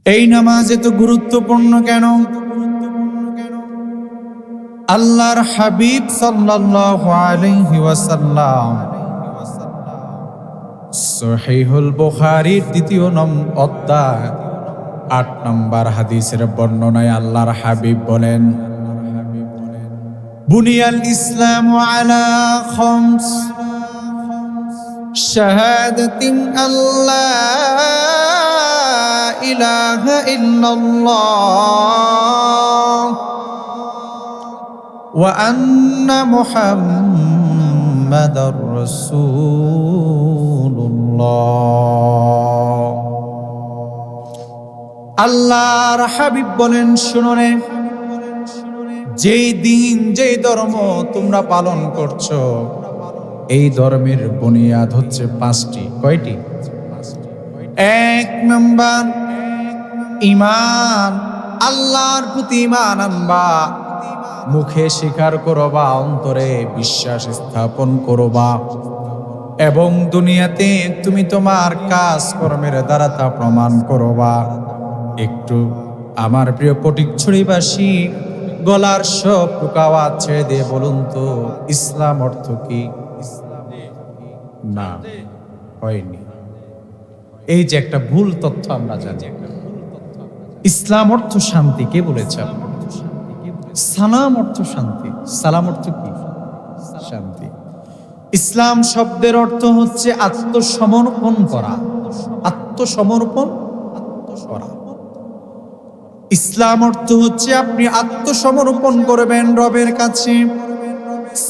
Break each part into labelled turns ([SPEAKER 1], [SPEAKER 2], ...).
[SPEAKER 1] এই নামাজ এত গুরুত্বপূর্ণ কেন? আল্লাহর হাবিব সাল্লাল্লাহু আলাইহি ওয়াসাল্লাম সহিহুল বুখারীর দ্বিতীয় অধ্যায় ৮ নম্বর হাদিসের বর্ণনায় আল্লাহর হাবিব বলেন, বুনিয়াল ইসলামু আলা খামস শাহাদাতিন আল্লাহ ইলাহা ইল্লাল্লাহ ওয়া আন্না মুহাম্মাদার রাসূলুল্লাহ। আল্লাহর হাবিব বলেন, শুনো রে, যেই দিন যেই ধর্ম তোমরা পালন করছো, এই ধর্মের বুনিয়াদ হচ্ছে ৫টি। কয়টি? ১ নাম্বার ঈমান, আল্লাহর প্রতি ঈমান আনবা, মুখে স্বীকার করবা, অন্তরে বিশ্বাস স্থাপন করবা এবং দুনিয়াতে তুমি তোমার কাজ কর্মের দ্বারা তা প্রমাণ করবা। একটু আমার প্রিয় ফটিকছড়িবাসী গলার সব টুকাওয়াজ ছেড়ে দিয়ে বলুন তো, ইসলাম অর্থ কি? না, হয়নি। এই যে একটা ভুল তথ্য আমরা জানি, ইসলাম অর্থ শান্তি। কে বলেছে? সালাম অর্থ শান্তি। সালাম অর্থ কি? শান্তি। ইসলাম শব্দের অর্থ হচ্ছে আত্মসমর্পণ করা। আত্মসমর্পণ করা। ইসলাম অর্থ হচ্ছে আপনি আত্মসমর্পণ করবেন রবের কাছে,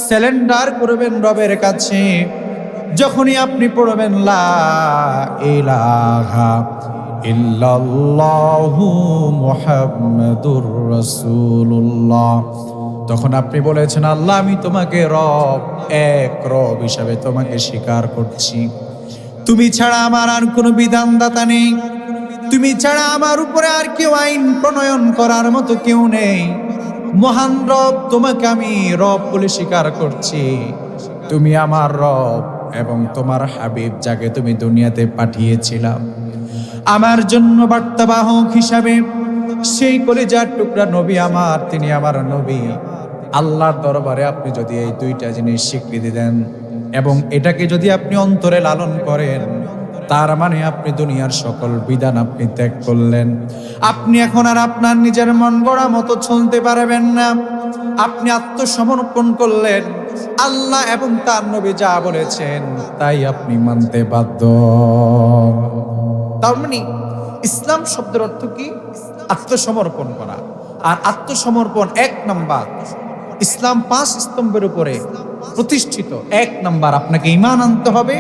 [SPEAKER 1] সারেন্ডার করবেন রবের কাছে। যখনই আপনি পড়বেন লা ইলাহা ইল্লাল্লাহু মুহাম্মাদুর রাসূলুল্লাহ, তখন আপনি বলেছেন, আল্লাহ আমি তোমাকে রব, এক রব হিসাবে তোমাকে স্বীকার করছি। তুমি ছাড়া আমার আর কোনো বিধানদাতা নেই, তুমি ছাড়া আমার উপরে আর কেউ আইন প্রণয়ন করার মতো কেউ নেই। মহান রব, তোমাকে আমি রব বলে স্বীকার করছি। তুমি আমার রব এবং তোমার হাবিব, যাকে তুমি দুনিয়াতে পাঠিয়েছিলাম আমার জন্য বার্তাবাহক হিসাবে, সেই কলিজার টুকরা নবী আমার, তিনি আমার নবী। আল্লাহর দরবারে আপনি যদি এই 2টা জিনিস স্বীকৃতি দেন এবং এটাকে যদি আপনি অন্তরে লালন করেন, তার মানে আপনি দুনিয়ার সকল বিধান আপনি ত্যাগ করলেন। আপনি এখন আর আপনার নিজের মন গড়া মতো চলতে পারবেন না। আপনি আত্মসমর্পণ করলেন, আল্লাহ এবং তার নবী যা বলেছেন তাই আপনি মানতে বাধ্য। তার মানে ইসলাম শব্দের অর্থ কি? আত্মসমর্পণ করা। আর আত্মসমর্পণ 1 নাম্বার। ইসলাম 5 স্তম্ভের উপরে প্রতিষ্ঠিত। 1 নাম্বার, আপনাকে ঈমান আনতে হবে,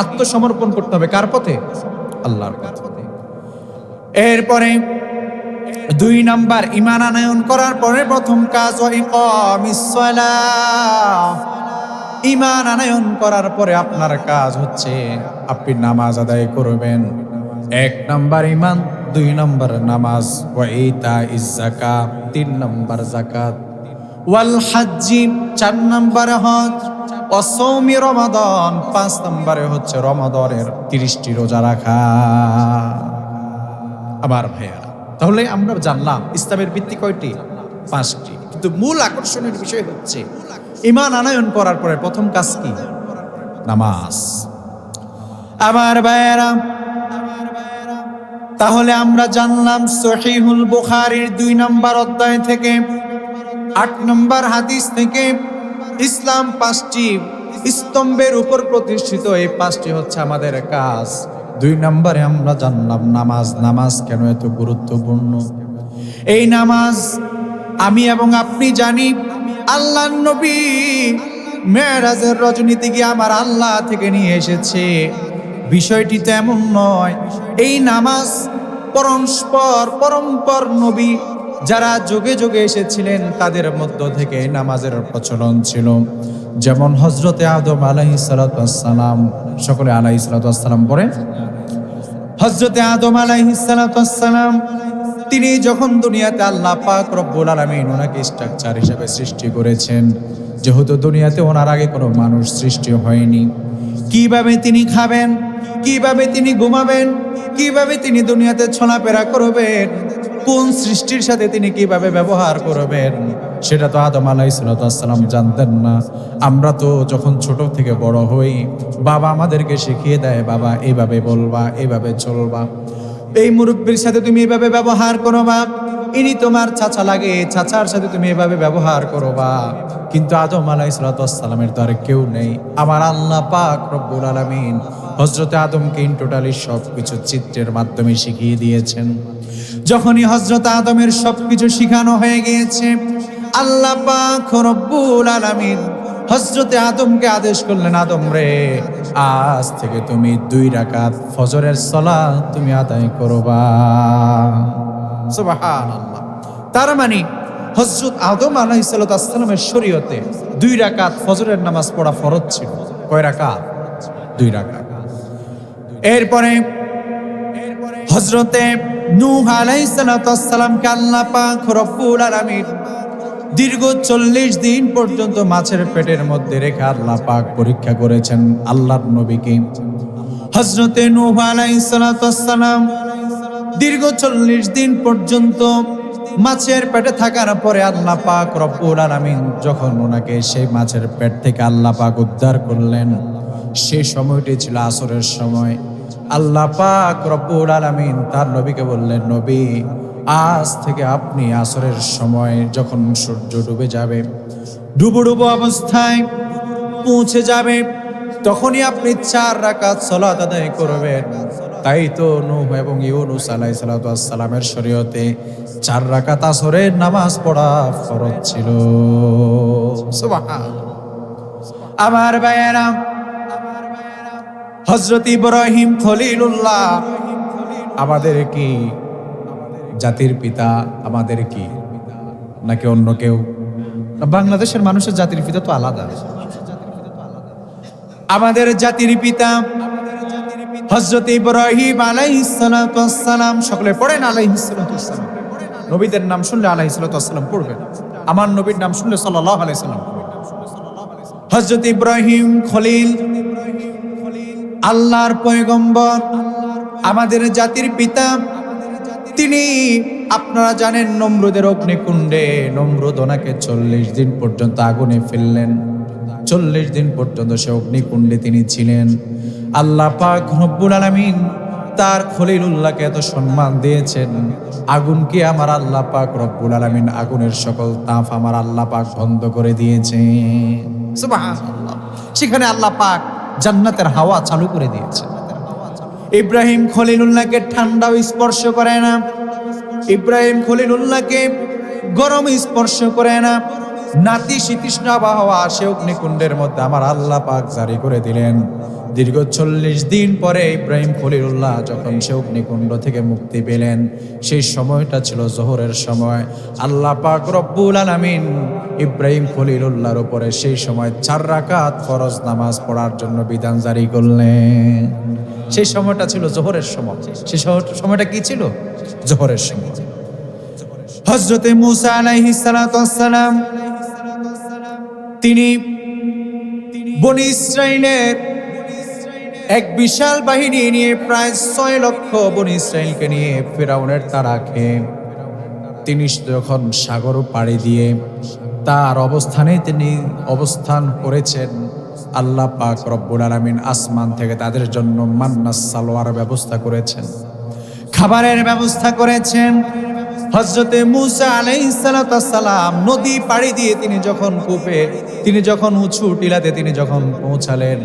[SPEAKER 1] আত্মসমর্পণ করতে হবে। কার পথে? আল্লাহর পথে। এরপরে 2 নাম্বার, ঈমান আনয়ন করার পরে প্রথম কাজ ওয়া ইকামিস সালাহ। ঈমান আনয়ন করার পরে আপনার কাজ হচ্ছে আপনি নামাজ আদায় করবেন। 1 নাম্বার ঈমান, 2 নাম্বার নামাজ, ওয়া ইতাইজ যাকাত, 3 নাম্বার যাকাত, ওয়াল হজ্জি 4 নাম্বার হজ, ওয়া সাওমি রমাদান 5 নাম্বারে হচ্ছে রমাদানের 30টি রোজা রাখা। আমার ভাইয়ারা, তাহলে আমরা জানলাম ইসলামের ভিত্তি কয়টি? 5টি। কিন্তু মূল আকর্ষণের বিষয় হচ্ছে ঈমান আনয়ন করার পরে প্রথম কাজ কি? নামাজ। আমার ভাইয়ারা, তাহলে আমরা জানলাম সহিহুল বুখারীর 2 নম্বর অধ্যায় থেকে 8 নম্বর হাদিস থেকে ইসলাম 5টি স্তম্ভের উপর প্রতিষ্ঠিত। এই 5টি হচ্ছে আমাদের কাজ। 2 নম্বরে আমরা জানলাম নামাজ। নামাজ কেন এত গুরুত্বপূর্ণ? এই নামাজ আমি এবং আপনি জানি, আল্লাহর নবী মেরাজের রজনীতে গিয়ে আমার আল্লাহ থেকে নিয়ে এসেছে। বিষয়টি তো এমন নয়। এই নামাজ পরম্পর নবী যারা যুগে যুগে এসেছিলেন তাদের মধ্য থেকে নামাজের প্রচলন ছিল। যেমন হযরতে আদম আলাইহিস সালাতু ওয়াস সালাম, সকলে আলাইহিস সালাতু ওয়াস সালাম পড়ে। হযরতে আদম আলাইহিস সালাতু ওয়াস সালাম, তিনি যখন দুনিয়াতে আল্লাহ পাক রব্বুল আলামিন ওনাকে স্ট্রাকচার হিসেবে সৃষ্টি করেছেন, যেহেতু দুনিয়াতে ওনার আগে কোনো মানুষ সৃষ্টি হয়নি, কিভাবে তিনি খাবেন, কিভাবে তিনি ঘুমাবেন, কিভাবে তিনি দুনিয়াতে চলাফেরা করবেন, কোন সৃষ্টির সাথে তিনি কিভাবে ব্যবহার করবেন, সেটা তো আদম আলাইহিস সালাম জানতেন না। আমরা তো যখন ছোট থেকে বড় হই, বাবা আমাদেরকে শিখিয়ে দেয়, বাবা এইভাবে বলবা, এইভাবে চলবা, এই মুরব্বীর সাথে তুমি এভাবে ব্যবহার করবা, ইনি তোমার চাচা লাগে, চাচার সাথে তুমি এভাবে ব্যবহার করবা। কিন্তু আদম আলাইহিস সালামের তো আর কেউ নেই। আমার আল্লাহ পাক রব্বুল আলামিন হযরতে আদমকে টোটালি সবকিছু চিত্রের মাধ্যমে শিখিয়ে দিয়েছেন। যখনই হযরত আদমের সবকিছু শিখানো হয়ে গিয়েছে, আল্লাহ পাক রব্বুল আলামিন হযরতে আদমকে আদেশ করলেন, আদম রে, আজ থেকে তুমি 2 রাকাত ফজরের সালাত তুমি আদায় করবা। সুবহানাল্লাহ। তার মানে হযরত আদম আলাইহিস সালামের শরীয়তে 2 রাকাত ফজরের নামাজ পড়া ফরজ ছিল। কয় রাকাত? 2 রাকাত। এরপরে হযরতে নূহ আলাইহিস সালামকে আল্লাহ পাক রব্বুল আলামিন দীর্ঘ 40 দিন পর্যন্ত মাছের পেটের মধ্যে রেখে আল্লাহ পাক পরীক্ষা করেছেন আল্লাহর নবীকে। হযরতে নূহ আলাইহিস সালাম দীর্ঘ 40 দিন পর্যন্ত মাছের পেটে থাকার পরে আল্লাহ পাক রব্বুল আলামিন যখন ওনাকে সেই মাছের পেট থেকে আল্লাহ পাক উদ্ধার করলেন, সেই সময়টি ছিল আসরের সময়। আল্লাহ পাক রব্বুল আলামিন তার নবীকে বললেন, নবী, আজ থেকে আপনি আসরের সময় যখন সূর্য ডুবে যাবে, ডুবো ডুবো অবস্থায় পৌঁছে যাবে, তখনই আপনি 4 রাকাত সালাত আদায় করবেন। তাই তো নূহ এবং ইউনূস আলাইহিস সালামের শরীয়তে 4 রাকাত আসরের নামাজ পড়া ফরজ ছিল। সুবহানাল্লাহ। আমার ভাইয়েরা, হযরত ইব্রাহিম খলিলুল্লাহ আমাদের কি জাতির পিতা? আমাদের কি নাকি অন্য কেউ? বাংলাদেশের মানুষের জাতির পিতা তো আলাদা। আমাদের জাতির পিতা হযরত ইব্রাহিম আলাইহিস সালাম। সকলে পড়েন আলাইহিস সালাম। নবীদের নাম শুনলে আলাইহিস সালাম পড়বেন। আমার নবীর নাম শুনলে সাল্লাল্লাহু আলাইহি সাল্লাম। হযরত ইব্রাহিম খলিল, আল্লাহর পয়গম্বর, আমাদের জাতির পিতা। তিনি, আপনারা জানেন, নমরুদের অগ্নিকুণ্ডে নমরুদ ওনাকে 40 দিন পর্যন্ত আগুনে ফেললেন। 40 দিন পর্যন্ত সে অগ্নিকুণ্ডে তিনি ছিলেন। আল্লাহ পাক রব্বুল আলামিন তার খলিলুল্লাহকে এত সম্মান দিয়েছেন, আগুনকে আমার আল্লাহ পাক রব্বুল আলামিন আগুনের সকল তাপ আমার আল্লাহ পাক বন্ধ করে দিয়েছে। সুবহানাল্লাহ। সেখানে আল্লাহ পাক জান্নাতের হাওয়া চালু করে দিয়েছে। ইব্রাহিম খলিলুল্লাহকে ঠান্ডাও স্পর্শ করে না, ইব্রাহিম খলিলুল্লাহকে গরম স্পর্শ করে না। নাতিশীতোষ্ণ আবহাওয়া সে অগ্নিকুণ্ডের মধ্যে আমার আল্লাহ পাক জারি করে দিলেন। দীর্ঘ 40 দিন পরে ইব্রাহিম খলিলুল্লাহ যখন সে অগ্নিকুণ্ড থেকে মুক্তি পেলেন, সেই সময়টা ছিল জোহরের সময়। আল্লাহ পাক রব্বুল আলামিন ইব্রাহিম খলিলুল্লাহর উপরে সেই সময় 4 রাকাত ফরজ নামাজ পড়ার জন্য বিধান জারি করলেন। সেই সময়টা ছিল জোহরের সময়। সেই সময়টা কি ছিল? জোহরের সময়। হযরতে মূসা আলাইহিস সালাম তিনি বনী ইসরাইলের এক বিশাল বাহিনী নিয়ে, প্রায় 6 লক্ষ বনী ইসরাইলকে নিয়ে ফিরাউনের তাড়া খেয়ে তিনি যখন সাগর পাড়ি দিয়ে তার অবস্থানে তিনি অবস্থান করেছেন, আল্লাহ পাক রব্বুল আলামিন আসমান থেকে তাদের জন্য মান্নাস সালোয়ার ব্যবস্থা করেছেন, খাবারের ব্যবস্থা করেছেন। হযরতে মূসা আলাইহিস সালাম নদী পাড়ি দিয়ে তিনি যখন উঁচু টিলাতে তিনি যখন পৌঁছালেন,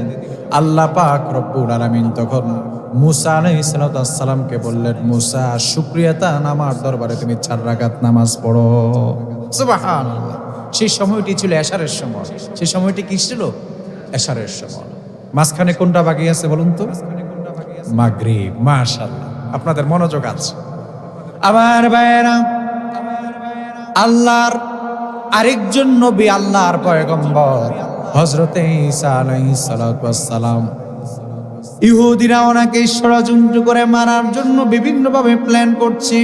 [SPEAKER 1] আল্লাহ পাক রব্বুল আলামিন তখন মূসা আলাইহিস সালামকে বললেন, মূসা, শুকরিয়া তান আমার দরবারে তুমি 4 রাকাত নামাজ পড়ো। সুবহানাল্লাহ। সেই সময়টি ছিল এশারের সময়। সেই সময়টি কি ছিল? এশারের সময়। মাঝখানে কোনটা বাকি আছে বলুন তো? মাগরিব। মাশাআল্লাহ, আপনাদের মনোযোগ আছে। আমার ভাইয়েরা, আল্লাহর আরেকজন নবী, আল্লাহর পয়গম্বর হযরতে ঈসা আলাইহিস সালাম, ইহুদিরা ওনাকে ষড়যন্ত্র করে মারার জন্য বিভিন্নভাবে প্ল্যান করছে।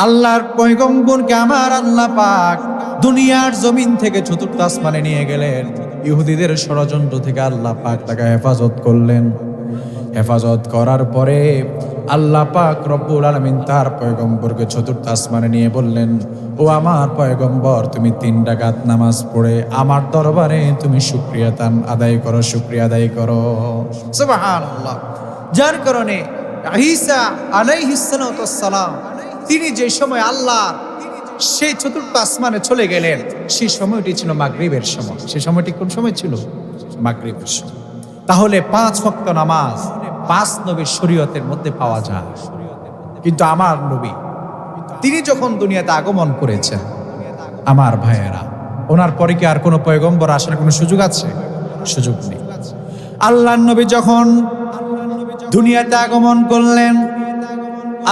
[SPEAKER 1] আল্লাহর পয়গম্বরকে আমার আল্লাহ পাক দুনিয়ার জমিন থেকে চতুর্থ আসমানে নিয়ে গেলেন। ইহুদিদের ষড়যন্ত্র থেকে আল্লাহ পাক তাকে হেফাজত করলেন। হেফাজত করার পরে আল্লাহ পাক রব্বুল আলামিন তার পয়গম্বরকে চতুর্থ আসমানে নিয়ে বললেন, ও আমার পয়গম্বর, তুমি 3 রাকাত নামাজ পড়ে আমার দরবারে তুমি শুকরিয়া আদায় করো, শুকরিয়া আদায় করো। সুবহানাল্লাহ। যার কারণে ঈসা আলাইহিস সালাম তিনি যে সময় আল্লাহ সেই চতুর্থ আসমানে চলে গেলেন, সেই সময়টি ছিল মাগরিবের সময়। সেই সময়টি কোন সময় ছিল? মাগরিবের সময়। তাহলে 5 ওয়াক্ত নামাজ 5 নবীর শরীয়তের মধ্যে পাওয়া যায়। কিন্তু আমার নবী তিনি যখন দুনিয়াতে আগমন করেছেন, আমার ভাইয়েরা, ওনার পরে কি আর কোনো পয়গম্বর আসার কোনো সুযোগ আছে? সুযোগ নেই। আল্লাহর নবী যখন দুনিয়াতে আগমন করলেন,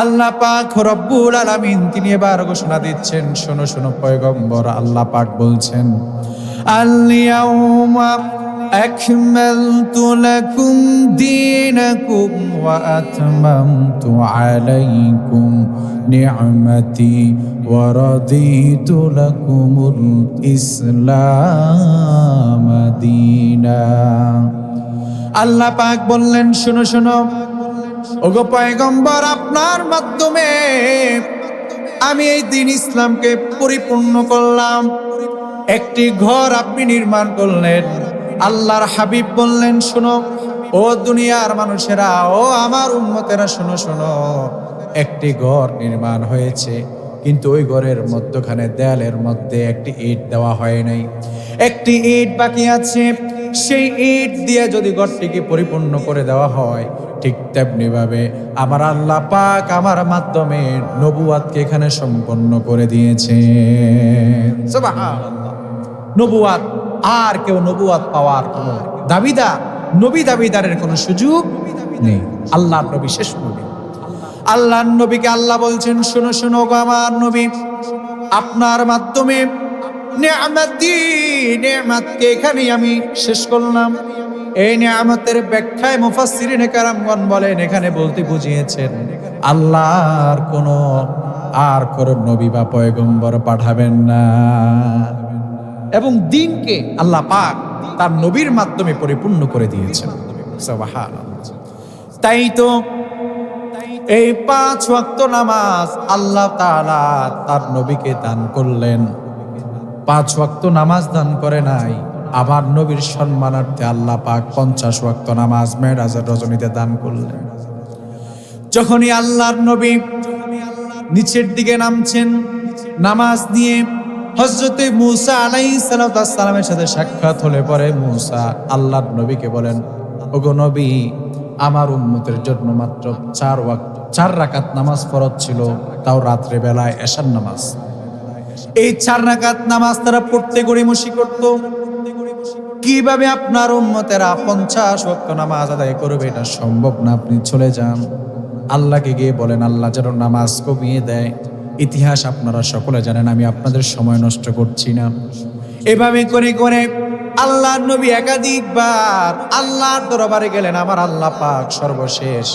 [SPEAKER 1] আল্লাহ পাক রব্বুল আলামিন তিনি এবার ঘোষণা দিচ্ছেন, শোনো শোনো পয়গম্বর, আল্লাহ পাক বলছেন, আল-ইয়াউমা আকমালতু লাকুম দীনাকুম ওয়া আতমামতু আলাইকুম নি'মাতি ওয়া রাদিতু লাকুমুল ইসলাম দীনা। আল্লাহ পাক বললেন, শোনো শোনো ওগো পয়গম্বর, আপনার মাধ্যমে আমি এই দিন ইসলামকে পরিপূর্ণ করলাম। একটি ঘর আপনি নির্মাণ করলেন। আল্লাহর হাবিব বললেন, শোনো ও দুনিয়ার মানুষেরা, ও আমার উম্মতেরা, শোনো শোনো, একটি ঘর নির্মাণ হয়েছে, কিন্তু ওই ঘরের মধ্যখানে দেয়ালের মধ্যে একটি ইট দেওয়া হয় নাই, একটি ইট বাকি আছে। সেই ইট দিয়ে যদি ঘরটিকে পরিপূর্ণ করে দেওয়া হয়, ঠিক তেমনি ভাবে আমার আল্লাহ পাক আমার মাধ্যমে নবুয়াতকে এখানে সম্পন্ন করে দিয়েছে। সুবহানাল্লাহ। নবুয়াত, আর কেউ নবুয়াত পাওয়ার কোনো দাবিদারের কোনো সুযোগ নেই। আল্লাহর নবী শেষ নবী। আল্লাহর নবীকে আল্লাহ বলছেন, শোনো শোনো গো আমার নবী, আপনার মাধ্যমে নেয়ামতকে এখানেই আমি শেষ করলাম। এই নেয়ামতের ব্যাখ্যায় মুফাসসিরিনে কেরামগণ বলেন, এখানে বলতে বুঝিয়েছেন আল্লাহর কোনো নবী বা পয়গম্বর পাঠাবেন না, এবং দ্বীনকে আল্লাহ পাক তার নবীর মাধ্যমে পরিপূর্ণ করে দিয়েছেন। সুবহানাল্লাহ। তাই তো এই 5 ওয়াক্ত নামাজ আল্লাহ তাআলা তার নবীকে দান করলেন। 5 ওয়াক্ত নামাজ দান করে নাই, আবার নবীর সম্মানার্থে আল্লাহ পাক 50 ওয়াক্ত নামাজ মেরাজের রজনীতে দান করলেন। যখনই আল্লাহর নবী নিচের দিকে নামছেন নামাজ নিয়ে, হযরতে মূসা আলাইহিস সালামের সাথে সাক্ষাৎ হলে পরে মূসা আল্লাহর নবীকে বলেন, ওগো নবী, আমার উম্মতের জন্য মাত্র 4 রাকাত নামাজ ফরজ ছিল, তাও রাত্রে বেলায় এশার নামাজ। এই 4 রাকাত নামাজ তারা পড়তে গড়িমসি করত। কিভাবে আপনার উম্মতেরা 50 ওয়াক্ত নামাজ আদায় করবে? এটা সম্ভব না, আপনি চলে যান। আল্লাহকে গিয়ে বলেন, আল্লাহ যেন নামাজ কমিয়ে দেয়। ইতিহাস আপনারা সকলে জানেন, আমি আপনাদের সময় নষ্ট করছি না। এভাবে করে করে আল্লাহর নবী একাধিকবার আল্লাহর দরবারে গেলেন। আমার আল্লাহ পাক সর্বশেষ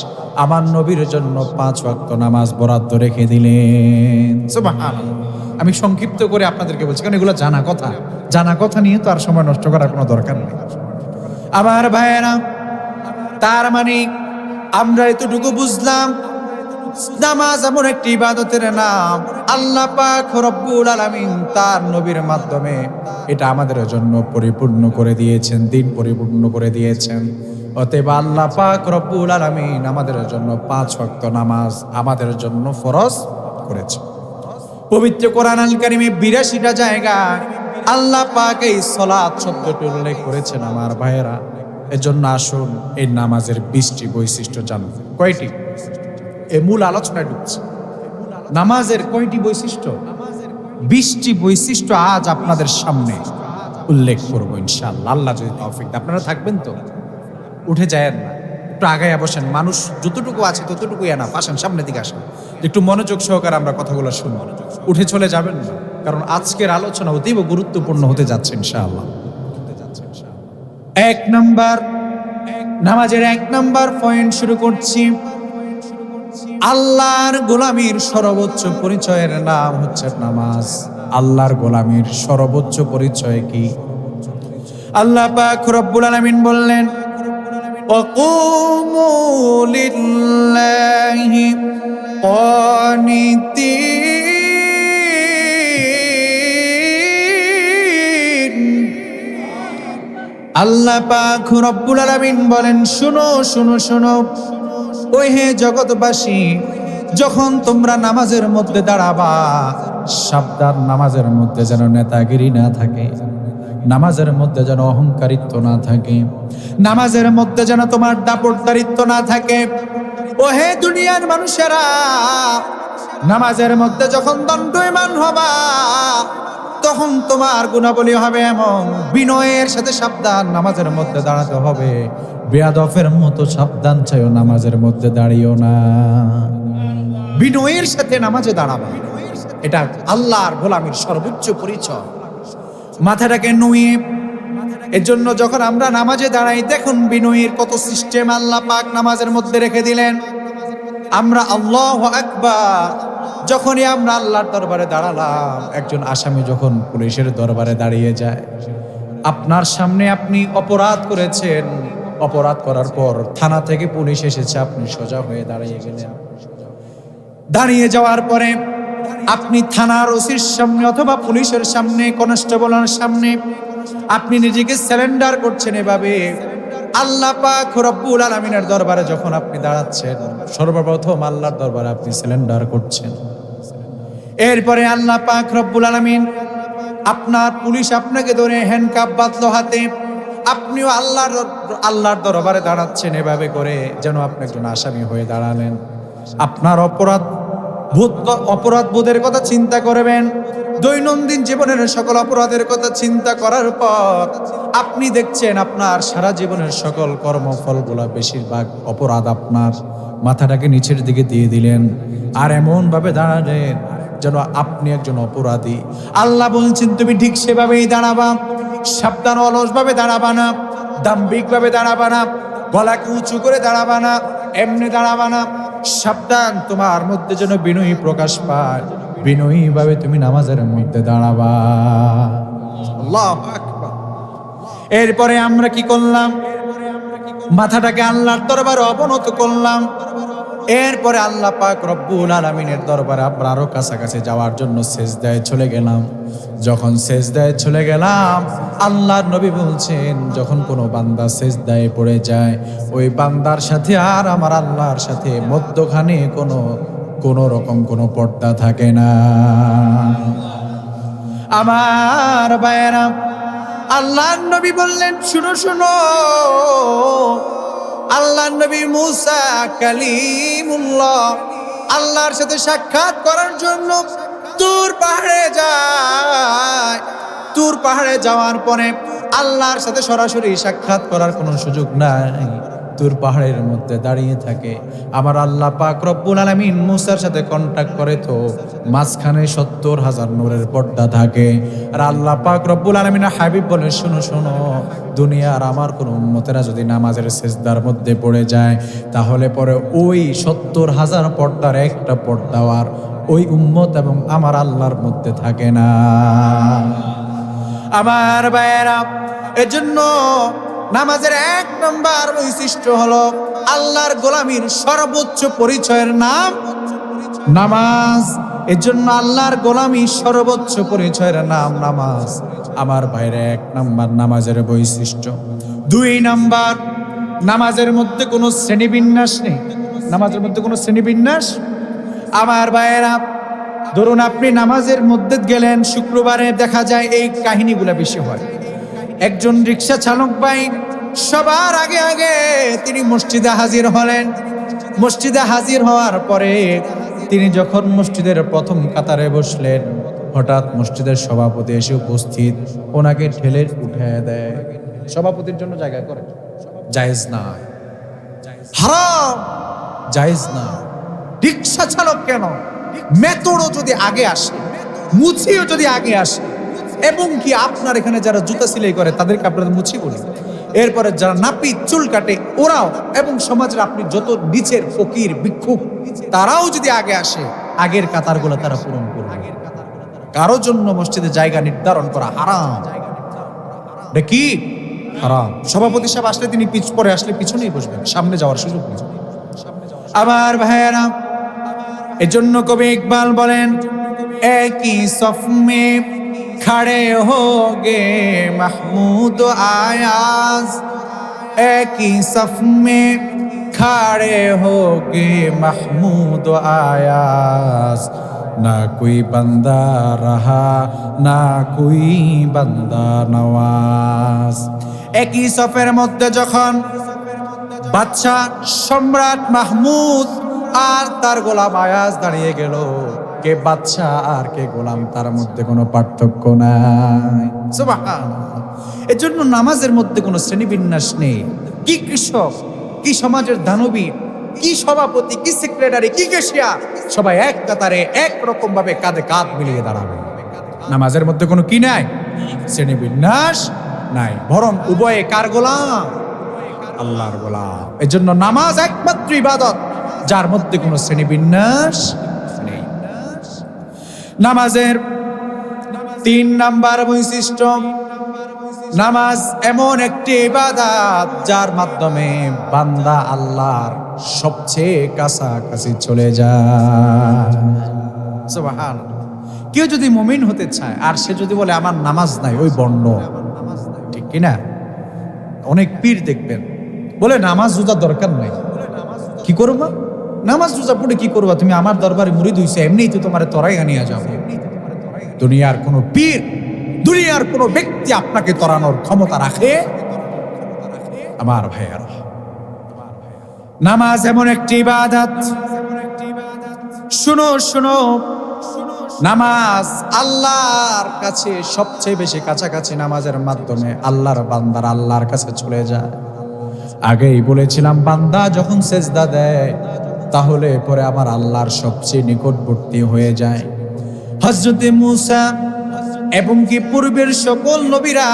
[SPEAKER 1] আমার নবীর জন্য 5 ওয়াক্ত নামাজ বরাদ্দ রেখে দিলেন। সুবহানাল্লাহ। আমি সংক্ষিপ্ত করে আপনাদেরকে বলছি, কারণ এগুলো জানা কথা নিয়ে তো আর সময় নষ্ট করার কোনো দরকার নেই। আমার ভাইয়েরা, তার মানে আমরা এতটুকু বুঝলাম, নামাজ এমন একটি ইবাদতের নাম, আল্লাহ পাক রব্বুল আলামিন তার নবীর মাধ্যমে এটা আমাদের জন্য পরিপূর্ণ করে দিয়েছেন, দিন পরিপূর্ণ করে দিয়েছেন। অতএব আল্লাহ পাক রব্বুল আলামিন আমাদের জন্য 5 ওয়াক্ত নামাজ আমাদের জন্য ফরজ করেছেন। পবিত্র কোরআন আল কারীমে 82টা জায়গায় আল্লাহ পাক এই সালাত শব্দটি উল্লেখ করেছেন। আমার ভাইয়েরা, এজন্য আসুন এই নামাজের 20টি বৈশিষ্ট্য জানুন। কয়টি? এই মূল আলোচনায় ঢুকছে। নামাজের কয়টি বৈশিষ্ট্য? 20টি বৈশিষ্ট্য আজ আপনাদের সামনে উল্লেখ করবো ইনশাআল্লাহ, আল্লাহ যদি তৌফিক দেয়। আপনারা থাকবেন তো? উঠে যায়েন না, একটু আগায় বসেন। মানুষ যতটুকু আছে ততটুকুই এনাফ। আসেন, সামনের দিকে আসেন, একটু মনোযোগ সহকারে আমরা কথাগুলো শুনবো। উঠে চলে যাবেন না, কারণ আজকের আলোচনা অতীব গুরুত্বপূর্ণ হতে যাচ্ছে ইনশাআল্লাহ। 1 নাম্বার, নামাজের 1 নাম্বার পয়েন্ট শুরু করছি। আল্লাহর গোলামীর সর্বোচ্চ পরিচয়ের নাম হচ্ছে নামাজ। আল্লাহর গোলামীর সর্বোচ্চ পরিচয় কি? আল্লাহ পাক রব্বুল আলামিন বললেন, ও وقوموا لله قانتين আল্লাহ পাক রব্বুল আলামিন বলেন, শুনো শুনো শুনো, ওই হে জগৎবাসী, যখন তোমরা নামাজের মধ্যে দাঁড়াবা, সাবধান, নামাজের মধ্যে যেন নেতাগিরি না থাকে, নামাজের মধ্যে যেন অহংকারিত্ব না থাকে, নামাজের মধ্যে যেন তোমার দাপটদারিত্ব না থাকে। ও হে দুনিয়ার মানুষেরা, নামাজের মধ্যে যখন দণ্ডায়মান হবা, তখন তোমার গুণাবলী হবে এমন, বিনয়ের সাথে সাবধান নামাজের মধ্যে দাঁড়াতে হবে। বেয়াদফের মতো সাবধান চাইও, নামাজের মধ্যে দাঁড়িও না। বিনয়ের সাথে নামাজে দাঁড়াবা, এটা আল্লাহর গোলামীর সর্বোচ্চ পরিচয়। মাথাটাকে নুয়ে, এর জন্য যখন আমরা নামাজে দাঁড়াই, দেখুন বিনয়ের কত সিস্টেম আল্লাহ পাক নামাজের মধ্যে রেখে দিলেন। আমরা আল্লাহু আকবার, যখনই আমরা আল্লাহর দরবারে দাঁড়ালাম, একজন আসামি যখন পুলিশের দরবারে দাঁড়িয়ে যায়, আপনার সামনে আপনি অপরাধ করেছেন, অপরাধ করার পর থানা থেকে পুলিশ এসেছে, আপনি সোজা হয়ে দাঁড়িয়ে গেলেন। দাঁড়িয়ে যাওয়ার পরে আপনি থানার ওসির সামনে অথবা পুলিশের সামনে, কনস্টেবলের সামনে আপনি নিজেকে স্যালেন্ডার করছেন। এভাবে আল্লাহ পাক রব্বুল আলামিনের দরবারে যখন আপনি দাঁড়াচ্ছেন, সর্বপ্রথম আল্লাহর দরবারে আপনি স্যালেন্ডার করছেন। এরপরে আল্লাহ পাক রব্বুল আলামিন, আপনার পুলিশ আপনাকে ধরে হ্যান্ডকাপ বাঁধলো হাতে, আপনিও আল্লাহর দরবারে দাঁড়াচ্ছেন এভাবে করে, যেন আপনি একজন আসামি হয়ে দাঁড়ালেন। আপনার অপরাধ বোধের কথা চিন্তা করবেন, দৈনন্দিন জীবনের সকল অপরাধের কথা চিন্তা করার পর আপনি দেখছেন আপনার সারা জীবনের সকল কর্মফলগুলা, বেশিরভাগ অপরাধ আপনার, মাথাটাকে নিচের দিকে দিয়ে দিলেন আর এমন ভাবে দাঁড়ালেন যেন আপনি একজন অপরাধী। আল্লাহ বলছেন, তুমি ঠিক সেভাবেই দাঁড়াবা, সাবধান, অলস ভাবে দাঁড়াবা না, দাম্ভিক ভাবে দাঁড়াবা না, গলাকে উঁচু করে দাঁড়াবা না, এমনি দাঁড়াবা না। সাবধান, তোমার মধ্যে যেন বিনয়ী প্রকাশ পায়, বিনয়ী ভাবে তুমি নামাজের মধ্যে দাঁড়াবা। আল্লাহু আকবার। এরপরে আমরা কি করলাম? মাথাটাকে আল্লাহর দরবারে অবনত করলাম। এরপরে আল্লাহ পাক রব্বুল আলামিনের দরবারে আমরা আরো কাছাকাছি যাওয়ার জন্য সেজদায় চলে গেলাম। যখন সেজদায় চলে গেলাম, আল্লাহর নবী বলছেন, যখন কোনো বান্দা সেজদায় পড়ে যায়, ওই বান্দার সাথে আর আমার আল্লাহর সাথে মধ্যখানে কোনো রকম কোনো পর্দা থাকে না। আমার ভাইয়েরা, আল্লাহর নবী বললেন, শুনো শুনো, আল্লাহর নবী মুসা কালিমুল্লাহ আল্লাহর সাথে সাক্ষাৎ করার জন্য তুর পাহাড়ে যায়। তুর পাহাড়ে যাওয়ার পরে আল্লাহর সাথে সরাসরি সাক্ষাৎ করার কোনো সুযোগ নাই, তুর পাহাড়ের মধ্যে দাঁড়িয়ে থাকে। আমার আল্লাহ পাক রব্বুল আলামিন মুসার সাথে কন্টাক্ট করে, তো মাঝখানে 70,000 নূরের পর্দা থাকে। আর আল্লাহ পাক রব্বুল আলামিনের হাবিব বলে, শোনো শোনো, দুনিয়ার আমার কোন উম্মতেরা যদি নামাজের সিজদার মধ্যে পড়ে যায়, তাহলে পরে ওই 70,000 পর্দার একটা পর্দাও আর ওই উম্মত এবং আমার আল্লাহর মধ্যে থাকে না। আমার ভাইয়েরা, এজন্য নামাজের 1 নম্বর বৈশিষ্ট্য হলো আল্লাহর গোলামীর সর্বোচ্চ পরিচয়ের নাম নামাজ। এজন্য আল্লাহর গোলামীর সর্বোচ্চ পরিচয়ের নাম নামাজ। আমার ভাইরা, 1 নম্বর নামাজের বৈশিষ্ট্য। 2 নম্বর, নামাজের মধ্যে কোনো শ্রেণীবিন্যাস নেই। নামাজের মধ্যে কোনো শ্রেণীবিন্যাস। আমার ভাইয়েরা, ধরুন আপনি নামাজের মধ্যে গেলেন, শুক্রবারে দেখা যায় এই কাহিনীগুলো বেশি হয়। একজন রিক্সা চালক ভাই সবার আগে আগে তিনি মসজিদে হাজির হলেন। মসজিদে হাজির হওয়ার পরে তিনি যখন মসজিদের প্রথম কাতারে বসলেন, হঠাৎ মসজিদের সভাপতি এসে উপস্থিত, ওনাকে ঠেলে উঠায় দেয়। সভাপতির জন্য জায়গা করে, জায়েজ না, হারাম, জায়েজ না। রিক্সা চালক কেন, মেতড়ও যদি আগে আসে, মুছিও যদি আগে আসে, এবং কি আপনার এখানে যারা জুতা সেলাই করে তাদেরকে আপনারা মুছি বলি, এরপরে যারা নাপিত চুল কাটে ওরাও, এবং সমাজের আপনি যত নিচের ফকির ভিক্ষুক তারাও যদি আগে আসে, আগের কাতারগুলো তারা পূরণ করবে। কারো জন্য মসজিদে জায়গা নির্ধারণ করা হারাম। কি হারাম। সভাপতি সাহেব আসলে তিনি পরে আসলে পিছনেই বসবেন, সামনে যাওয়ার সুযোগ নেই। আবার ভাইয়েরা, এজন্য কবি ইকবাল বলেন, একই সফ মে খড়ে হোগে মাহমুদ আয়াজ, একই সফ মে खड़े होगे महमूद आयाज, ना कोई बंदा रहा ना कोई बंदा नवाज। একই সফের মধ্যে যখন বাদশা সম্রাট মাহমুদ আর তার গোলাম আয়াজ দাঁড়িয়ে গেল, কে বাদশা আর কে গোলাম তার মধ্যে কোনো পার্থক্য নাই। সুবহানাল্লাহ। এজন্য নামাজের মধ্যে কোনো শ্রেণীবিন্যাস নেই। কি কৃষক, কি সমাজের দানবী, কি সভাপতি, কি সেক্রেটারি, কি কেশিয়া, সবাই এক কাতারে এক রকম ভাবে কাঁধে কাঁধ মিলিয়ে দাঁড়াবে। নামাজের মধ্যে কোনো কি নাই, শ্রেণীবিন্যাস নাই, বরং উভয়ে কার গোলাম? আল্লাহর গোলাম। এজন্য নামাজ একমাত্র ইবাদত যার মধ্যে কোনো শ্রেণীবিন্যাস নেই। নামাজের 3 নাম্বার বৈশিষ্ট্য, নামাজ এমন একটি ইবাদত যার মাধ্যমে বান্দা আল্লাহর সবচেয়ে কাছাকাছি চলে যায়। সুবহানাল্লাহ। কেউ যদি মুমিন হতে চায় আর সে যদি বলে আমার নামাজ নাই, ওই বন্ড, ঠিক কিনা? অনেক পীর দেখবেন বলে নামাজ রোজার দরকার নাই। কি করবা? নামাজ রোজা পড়ে কি করবা? তুমি আমার দরবারে মুরিদ হইছে, এমনিই তো তোমার তরাই আনিয়া যাও। দুনিয়ার কোন পীর, দুনিয়ার কোন ব্যক্তি আপনাকে তরানোর ক্ষমতা রাখে? আমার ভাইয়ারা, নামাজ এমন একটি ইবাদত, শুনো শুনো, নামাজ আল্লাহর কাছে সবচেয়ে বেশি কাছাকাছি নামাজের মাধ্যমে আল্লাহর বান্দার আল্লাহর কাছে চলে যায়। আগেই বলেছিলাম, বান্দা যখন সেজদা দেয় তাহলে পরে আমার আল্লাহর সবচেয়ে নিকটবর্তী হয়ে যায়। হযরতে মূসা এবং কি পূর্বের সকল নবীরা,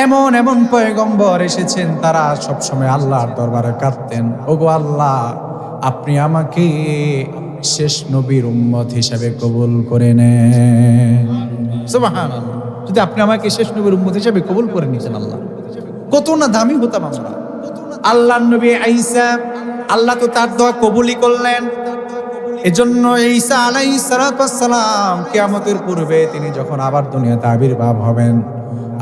[SPEAKER 1] এমন এমন পয়গম্বর এসেছেন, তারা সবসময় আল্লাহর দরবারে কাঁদতেন, ওগো আল্লাহ, আপনি আমাকে শেষ নবীর উম্মত হিসাবে কবুল করে নেন। সুবহানাল্লাহ। যদি আপনি আমাকে শেষ নবীর উম্মত হিসাবে কবুল করে নিতেন, আল্লাহ, কত না দামি হতাম আমরা। আল্লাহর নবী ঈসা, আল্লাহ তো তার দোয়া কবুলই করলেন। এজন্য ঈসা আলাইহিস সালাতু ওয়াস সালাম কিয়ামতের পূর্বে তিনি যখন আবার দুনিয়াতে আবির্ভাব হবেন,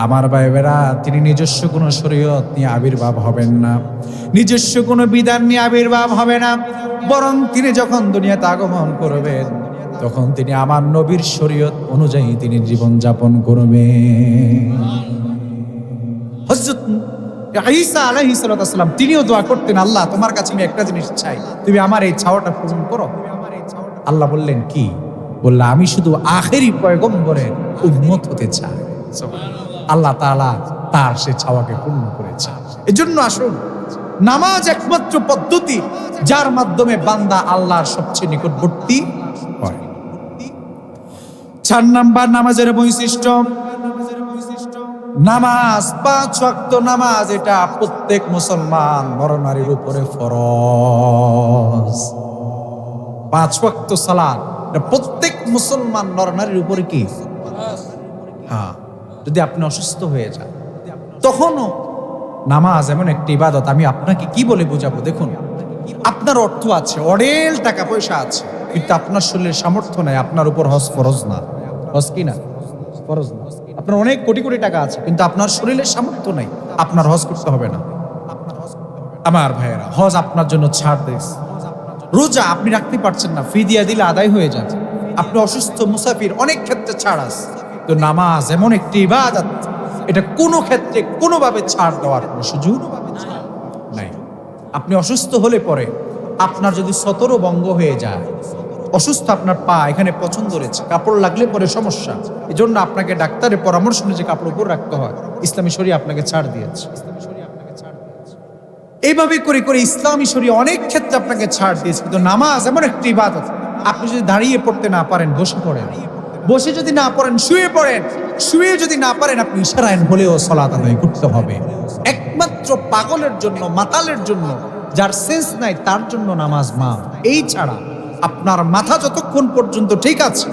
[SPEAKER 1] আমার ভাইয়েরা, তিনি নিজস্ব কোনো শরীয়ত নিয়ে আবির্ভাব হবেন না, নিজস্ব কোনো বিধান নিয়ে আবির্ভাব হবে না, বরং তিনি যখন দুনিয়াতে আগমন করবেন তখন তিনি আমার নবীর শরীয়ত অনুযায়ী তিনি জীবন যাপন করবেন। হযরত ঈসা আলাইহিস সালাতু ওয়াস সালাম তিনিও দোয়া করতেন, আল্লাহ, তোমার কাছে আমি একটা জিনিস চাই, তুমি আমার এই চাওয়াটা পূরণ করো। আল্লাহ বললেন কি? বললেন, আমি শুধু আখেরি পয়গম্বরের উম্মত হতে চাই। আল্লাহ তাআলা তার সে চাওয়াকে পূর্ণ করেছে। এজন্য আসুন, নামাজ একমাত্র পদ্ধতি যার মাধ্যমে বান্দা আল্লাহর সবচেয়ে নিকটবর্তী হয়। 4 নাম্বার নামাজের বৈশিষ্ট্য, নামাজ 5 ওয়াক্ত নামাজ, এটা প্রত্যেক মুসলমান নরনারীর উপরে ফরজ। 5 ওয়াক্ত সালাত এটা প্রত্যেক মুসলমান নরনারীর উপরে কি? হ্যাঁ। যদি আপনি অসুস্থ হয়ে যান তখনও নামাজ এমন একটি ইবাদত, আমি আপনাকে কি বলে বোঝাবো? দেখুন, আপনার অর্থ আছে, অঢেল টাকা পয়সা আছে, কিন্তু আপনার শরীরের সামর্থ্য নাই, আপনার উপর হজ ফরজ না। হজ কি না? ফরজ না। আপনার অনেক কোটি কোটি টাকা আছে, কিন্তু আপনার শরীরের সামর্থ্য নাই, আপনার হজ করতে হবে না। আমার ভাইয়েরা, হজ আপনার জন্য ছাড় দিয়েছে। রোজা আপনি রাখতে পারছেন না, ফিদিয়া দিলে আদায় হয়ে যাবে। আপনি অসুস্থ, মুসাফির, অনেক ক্ষেত্রে ছাড় আছে। তো নামাজ এমন একটি ইবাদত, এটা কোনো ক্ষেত্রে কোনোভাবে ছাড় দেওয়ার কোনো সুযোগ নাই। আপনি অসুস্থ হলে পরে আপনার যদি সতরও ভঙ্গ হয়ে যায়, অসুস্থ আপনার পা, এখানে পছন্দ রয়েছে, কাপড় লাগলে পরে সমস্যা, এই জন্য আপনাকে ডাক্তারের পরামর্শ অনুযায়ী কাপড় উপর রাখতে হয়। ইসলামী শরীয়ত আপনাকে ছাড় দিয়েছে। এইভাবে করে করে ইসলামী শরীয়ত অনেক ক্ষেত্রে আপনাকে ছাড় দিয়েছে। কিন্তু নামাজ এমন একটি ইবাদত, আপনি যদি দাঁড়িয়ে পড়তে না পারেন বসে পড়েন, বসে যদি না পড়েন শুয়ে পড়েন, শুয়ে যদি না পারেন আপনি ইশারায় হলেও সালাত আদায় করতে হবে। একমাত্র পাগলের জন্য, মাতালের জন্য, যার সেন্স নাই, তার জন্য নামাজ মা। এই ছাড়া আপনার মাথা যতক্ষণ পর্যন্ত ঠিক আছে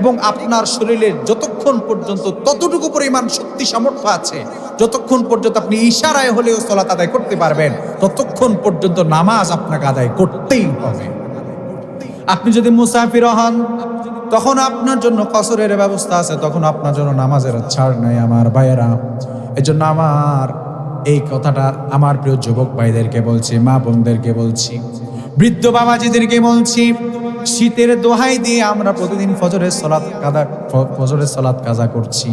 [SPEAKER 1] এবং আপনার শরীরের যতক্ষণ পর্যন্ত ততটুকু পরিমাণ শক্তি সামর্থ্য আছে, যতক্ষণ পর্যন্ত আপনি ইশারায় হলেও সালাত আদায় করতে পারবেন, ততক্ষণ পর্যন্ত নামাজ আপনাকে আদায় করতেই হবে। আপনি যদি মুসাফির হন, তখন আপনার জন্য কসরের ব্যবস্থা আছে, তখন আপনার জন্য নামাজের ছাড় নাই আমার ভাইয়েরা। এজন্য আমার এই কথাটা আমার প্রিয় যুবক ভাইদেরকে বলছি, মা বোনদেরকে বলছি, বৃদ্ধ বাবাজিদেরকে বলছি, শীতের দোহাই দিয়ে আমরা প্রতিদিন ফজরের সালাত কাজা করছি।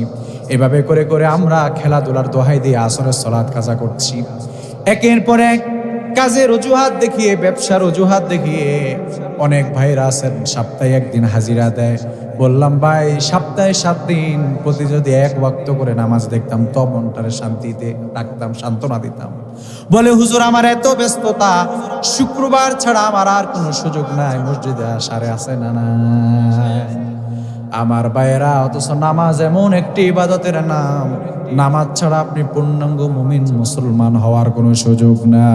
[SPEAKER 1] এভাবে করে করে আমরা খেলাধুলার দোহাই দিয়ে আসরের সালাত কাজা করছি। একের পর এক কাজের অজুহাত দেখিয়ে, ব্যবসার অজুহাত দেখিয়ে অনেক ভাইরা আছেন সপ্তাহে একদিন হাজিরা দেয়। বললাম ভাই, সপ্তাহে 7 দিন প্রতি যদি এক ওয়াক্ত করে নামাজ দেখতাম তো মনটারে শান্তিতে রাখতাম, সান্ত্বনা দিতাম। বলে হুজুর আমার এত ব্যস্ততা, শুক্রবার ছাড়া আমার আর কোনো সুযোগ নাই মসজিদে আসারে, আছে না নাই? আমার ভাইয়েরা, অথচ নামাজ এমন একটি ইবাদতের নাম, নামাজ ছাড়া আপনি পূর্ণাঙ্গ মুমিন মুসলমান হওয়ার কোনো সুযোগ না।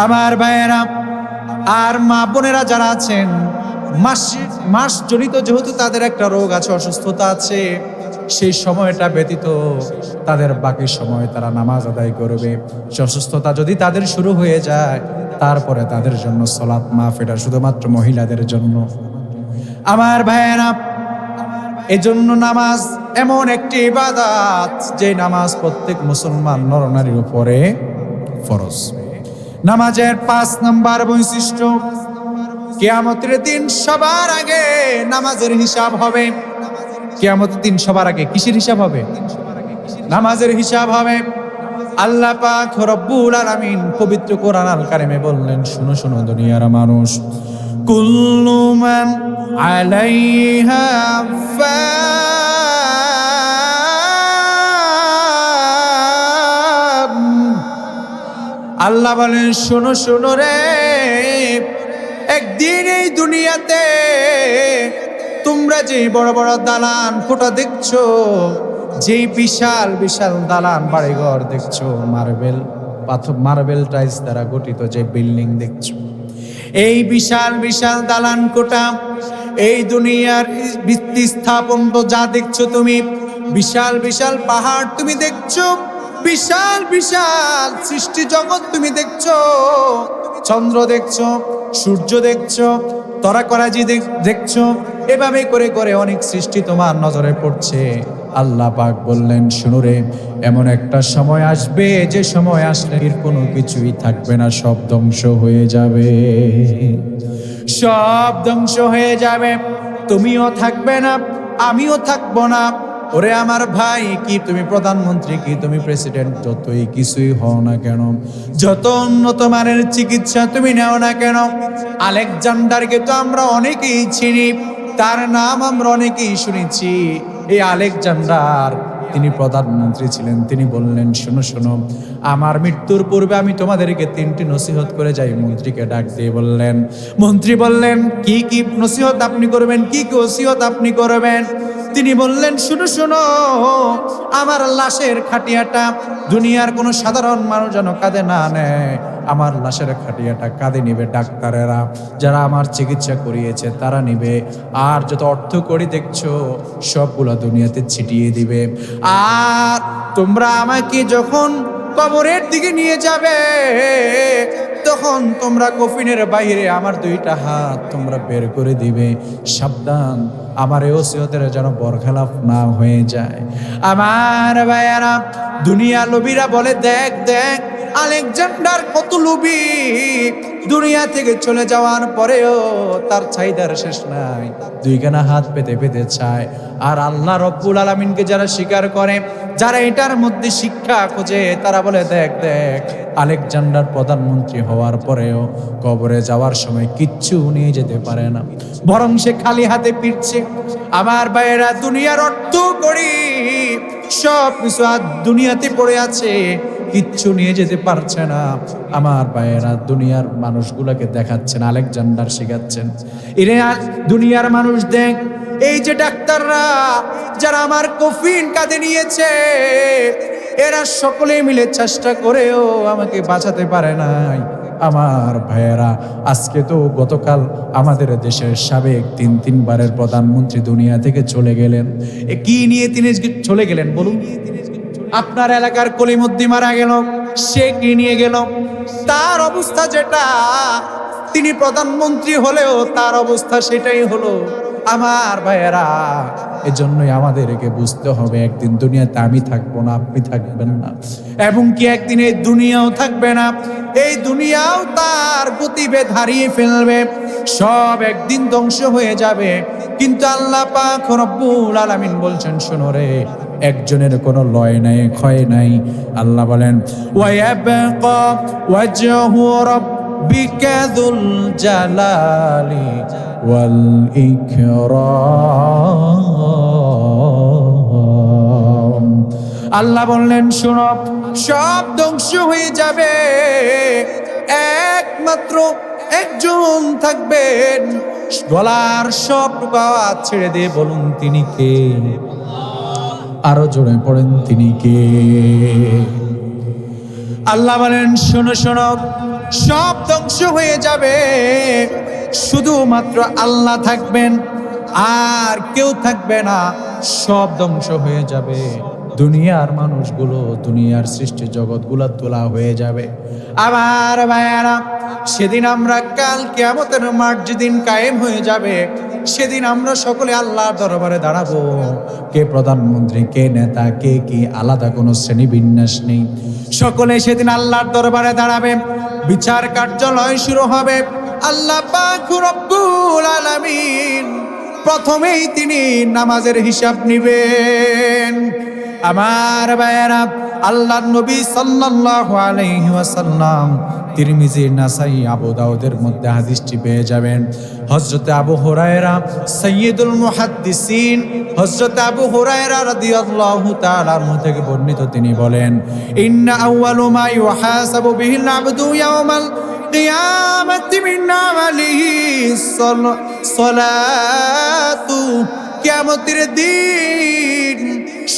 [SPEAKER 1] আমার ভাইয়েরা আর মা বোনেরা যারা আছেন, মাস জনিত যেহেতু তাদের একটা রোগ আছে, অসুস্থতা আছে, সেই সময়টা ব্যতীত তাদের বাকি সময় তারা নামাজ আদায় করবে। সে অসুস্থতা যদি তাদের শুরু হয়ে যায়, তারপরে তাদের জন্য সালাত মাফ, এটা শুধুমাত্র মহিলাদের জন্য। আমার ভাইয়েরা, এজন্য নামাজ এমন একটি ইবাদত, যে নামাজ প্রত্যেক মুসলমান নরনারীর উপরে ফরজ। নামাজের 5 নম্বর বৈশিষ্ট্য, কিয়ামতের দিন সবার আগে নামাজের হিসাব হবে। কিয়ামতের দিন সবার আগে কিসের হিসাব হবে? নামাজের হিসাব হবে। আল্লাহ পাক রব্বুল আলামিন পবিত্র কোরআন আল কারিমে বললেন, শুনো শুনো দুনিয়ার মানুষ, কুল্লু মান আলাইহা ফান। আল্লাহ বলেন, শোনো শোনো রে, একদিন এই দুনিয়াতে তোমরা যে বড় বড় দালান কোঠা দেখছো, যে বিশাল বিশাল দালান বাড়িঘর দেখছো, মার্বেল টাইলস দ্বারা গঠিত যে বিল্ডিং দেখছো, এই বিশাল বিশাল দালান কোঠা, এই দুনিয়ার ভিত্তি স্থাপন তো যা দেখছো তুমি, বিশাল বিশাল পাহাড় তুমি দেখছো, বিশাল বিশাল সৃষ্টি জগৎ তুমি দেখছো, চন্দ্র দেখছো, সূর্য দেখছো, তারকারাজি দেখছো, এভাবে করে করে অনেক সৃষ্টি তোমার নজরে পড়ছে। আল্লাহ পাক বললেন, শুনো রে, এমন একটা সময় আসবে, যে সময় আসলে এর কোনো কিছুই থাকবে না, সব ধ্বংস হয়ে যাবে, সব ধ্বংস হয়ে যাবে, তুমিও থাকবে না, আমিও থাকবো না। ওরে আমার ভাই, কি তুমি প্রধানমন্ত্রী, কি তুমি প্রেসিডেন্ট, যতই কিছুই হও না কেন, যত উন্নত মানের চিকিৎসা তুমি নেও না কেন, আলেকজান্ডারকে তো আমরা অনেকেই চিনি, তার নাম আমরা অনেকেই শুনেছি। এই আলেকজান্ডার, তিনি প্রধানমন্ত্রী ছিলেন। তিনি বললেন, শোনো শোনো, আমার মৃত্যুর পূর্বে আমি তোমাদেরকে 3টি নসিহত করে যাই। মন্ত্রীকে ডাক দিয়ে বললেন, মন্ত্রী বললেন, কি কি নসিহত আপনি করবেন, কি কি ওসিয়ত আপনি করবেন? তিনি বললেন, শুনো শোনো, আমার লাশের খাটিয়াটা দুনিয়ার কোনো সাধারণ মানুষ যেন কাঁধে না নেয়, আমার লাশের খাটিয়াটা কাঁধে নিবে ডাক্তারেরা, যারা আমার চিকিৎসা করিয়েছে তারা নিবে, আর যত অর্থ করি দেখছো সবগুলো দুনিয়াতে ছিটিয়ে দিবে। আর তোমরা আমাকে যখন কবরের দিকে নিয়ে যাবে, তখন তোমরা কফিনের বাইরে আমার 2টা হাত তোমরা বের করে দিবে। সাবধান, আমার এই ওসিয়তের যেন বরখেলাফ না হয়ে যায়। আমার ভাইয়ারা, দুনিয়া লোভীরা বলে, দেখ দেখ আলেকজান্ডার কত লোভী, দুনিয়া থেকে চলে যাওয়ার পরেও তার চাহিদার শেষ নাই, 2খানা হাত পেতে পেতে চায়। আর আল্লাহ রব্বুল আলামিনকে যারা স্বীকার করে, যারা এটার মধ্যে শিক্ষা খোঁজে, তারা বলে, দেখ দেখ আলেকজান্ডার প্রধানমন্ত্রী হওয়ার পরেও কবরে যাওয়ার সময় কিচ্ছু নিয়ে যেতে পারে না, বরং সে খালি হাতে ফিরছে। আমার ভাইয়েরা, দুনিয়ার অর্থ করি সব কিছু আজ দুনিয়াতে পড়ে আছে, কিচ্ছু নিয়ে যেতে পারছে না। আমার ভাইয়েরা, দুনিয়ার মানুষগুলোকে দেখাচ্ছেন, আলেকজান্ডার শিখাচ্ছেন, এরে দুনিয়ার মানুষ দেখ, এই যে ডাক্তাররা যারা আমার কফিন কাঁধে নিয়েছে, এরা সকলে মিলে চেষ্টা করেও আমাকে বাঁচাতে পারে নাই। আমার ভাইয়েরা, আজকে তো গতকাল আমাদের দেশের সাবেক 3বারের প্রধানমন্ত্রী দুনিয়া থেকে চলে গেলেন। কি নিয়ে তিনি চলে গেলেন বলুন? আপনার এলাকার কলিমুদ্দি মারা গেল, সে কি নিয়ে গেল? তার অবস্থা যেটা, তিনি প্রধানমন্ত্রী হলেও তার অবস্থা সেটাই হলো। আমার ভাইয়েরা, এজন্যই আমাদেরকে বুঝতে হবে একদিন দুনিয়াতে আমি থাকবো না, আপনি থাকবেন না, এবং কি একদিন এই দুনিয়াও থাকবে না। এই দুনিয়াও তার গতিবেগ হারিয়ে ফেলবে, সব একদিন ধ্বংস হয়ে যাবে। কিন্তু আল্লাহ পাক রব্বুল আলামিন বলছেন, শোনো রে, একজনের কোনো লয় নাই, ক্ষয় নাই। আল্লাহ বলেন, ওয়ায়াবকা ওয়াজহু রাব্বিকা যুল জালালি ওয়াল ইকরাম। আল্লাহ বললেন, শোনো, সব ধ্বংস হয়ে যাবে, একমাত্র একজন থাকবেন। গলার সব আওয়াজ ছেড়ে দিয়ে বলুন, তিনি কে? আরো জোরে পড়েন, তিনি কে? আল্লাহ বলেন, শোনো শোনো, সব ধ্বংস হয়ে যাবে, শুধুমাত্র আল্লাহ থাকবেন, আর কেউ থাকবে না। সব ধ্বংস হয়ে যাবে, দুনিয়ার মানুষগুলো, দুনিয়ার সৃষ্টি জগৎগুলো তোলা হয়ে যাবে। আমার ভাইয়ারা, সেদিন আমরা কাল কিয়ামতের মাঠ যেদিন কায়েম হয়ে যাবে, সেদিন আমরা সকলে আল্লাহর দরবারে দাঁড়াবো। কে প্রধানমন্ত্রী, কে নেতা, কে কি, আলাদা কোনো শ্রেণী বিন্যাস নেই। সকলে সেদিন আল্লাহর দরবারে দাঁড়াবে, বিচার কার্যালয় শুরু হবে। আল্লাহ পাক রব্বুল আলামিন প্রথমেই তিনি নামাজের হিসাব নিবেন। আমার ভাইয়েরা, আল্লাহর নবী সাল্লাল্লাহু আলাইহি ওয়াসাল্লাম তিরমিজি, নাসাই, আবু দাউদের মধ্যে হাদিসটি পেয়ে যাবেন। হযরত আবু হুরায়রা সাইয়্যিদুল মুহাদ্দিসিন, হযরত আবু হুরায়রা রাদিয়াল্লাহু তাআলা আনহু থেকে বর্ণিত, তিনি বলেন, ইন্না আউয়ালু মা ইউহাসাবু বিহিল আবদু ইয়াওমাল কিয়ামাতি মিন আমালিহি সালাতু। কিয়ামতের দিন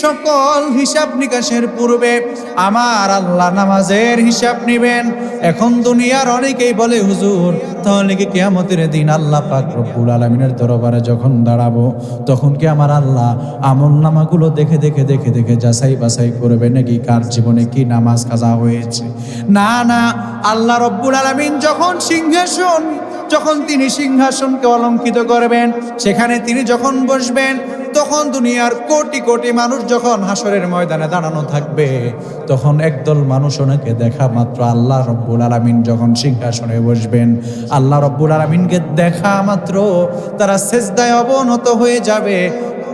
[SPEAKER 1] সকল হিসাব নিকাশের পূর্বে আমার আল্লাহ নামাজের হিসাব নিবেন। এখন দুনিয়ার অনেকেই বলে, হুজুর, তাহলে কি কিয়ামতের দিন আল্লাহ পাক রব্বুল আলামিনের দরবারে যখন দাঁড়াবো, তখন কি আমার আল্লাহ আমল নামাগুলো দেখে দেখে দেখে দেখে যাচাই বাছাই করবে নাকি কার জীবনে কি নামাজ কাজা হয়েছে? না না, আল্লাহ রব্বুল আলামিন যখন তিনি সিংহাসনকে অলঙ্কিত করবেন, সেখানে তিনি যখন বসবেন, তখন দুনিয়ার কোটি কোটি মানুষ যখন হাসরের ময়দানে দাঁড়ানো থাকবে, তখন একদল মানুষ ওনাকে দেখা মাত্র আল্লাহ রব্বুল আলামিন যখন সিংহাসনে বসবেন, আল্লাহ রব্বুল আলামিনকে দেখা মাত্র তারা সেজদায় অবনত হয়ে যাবে।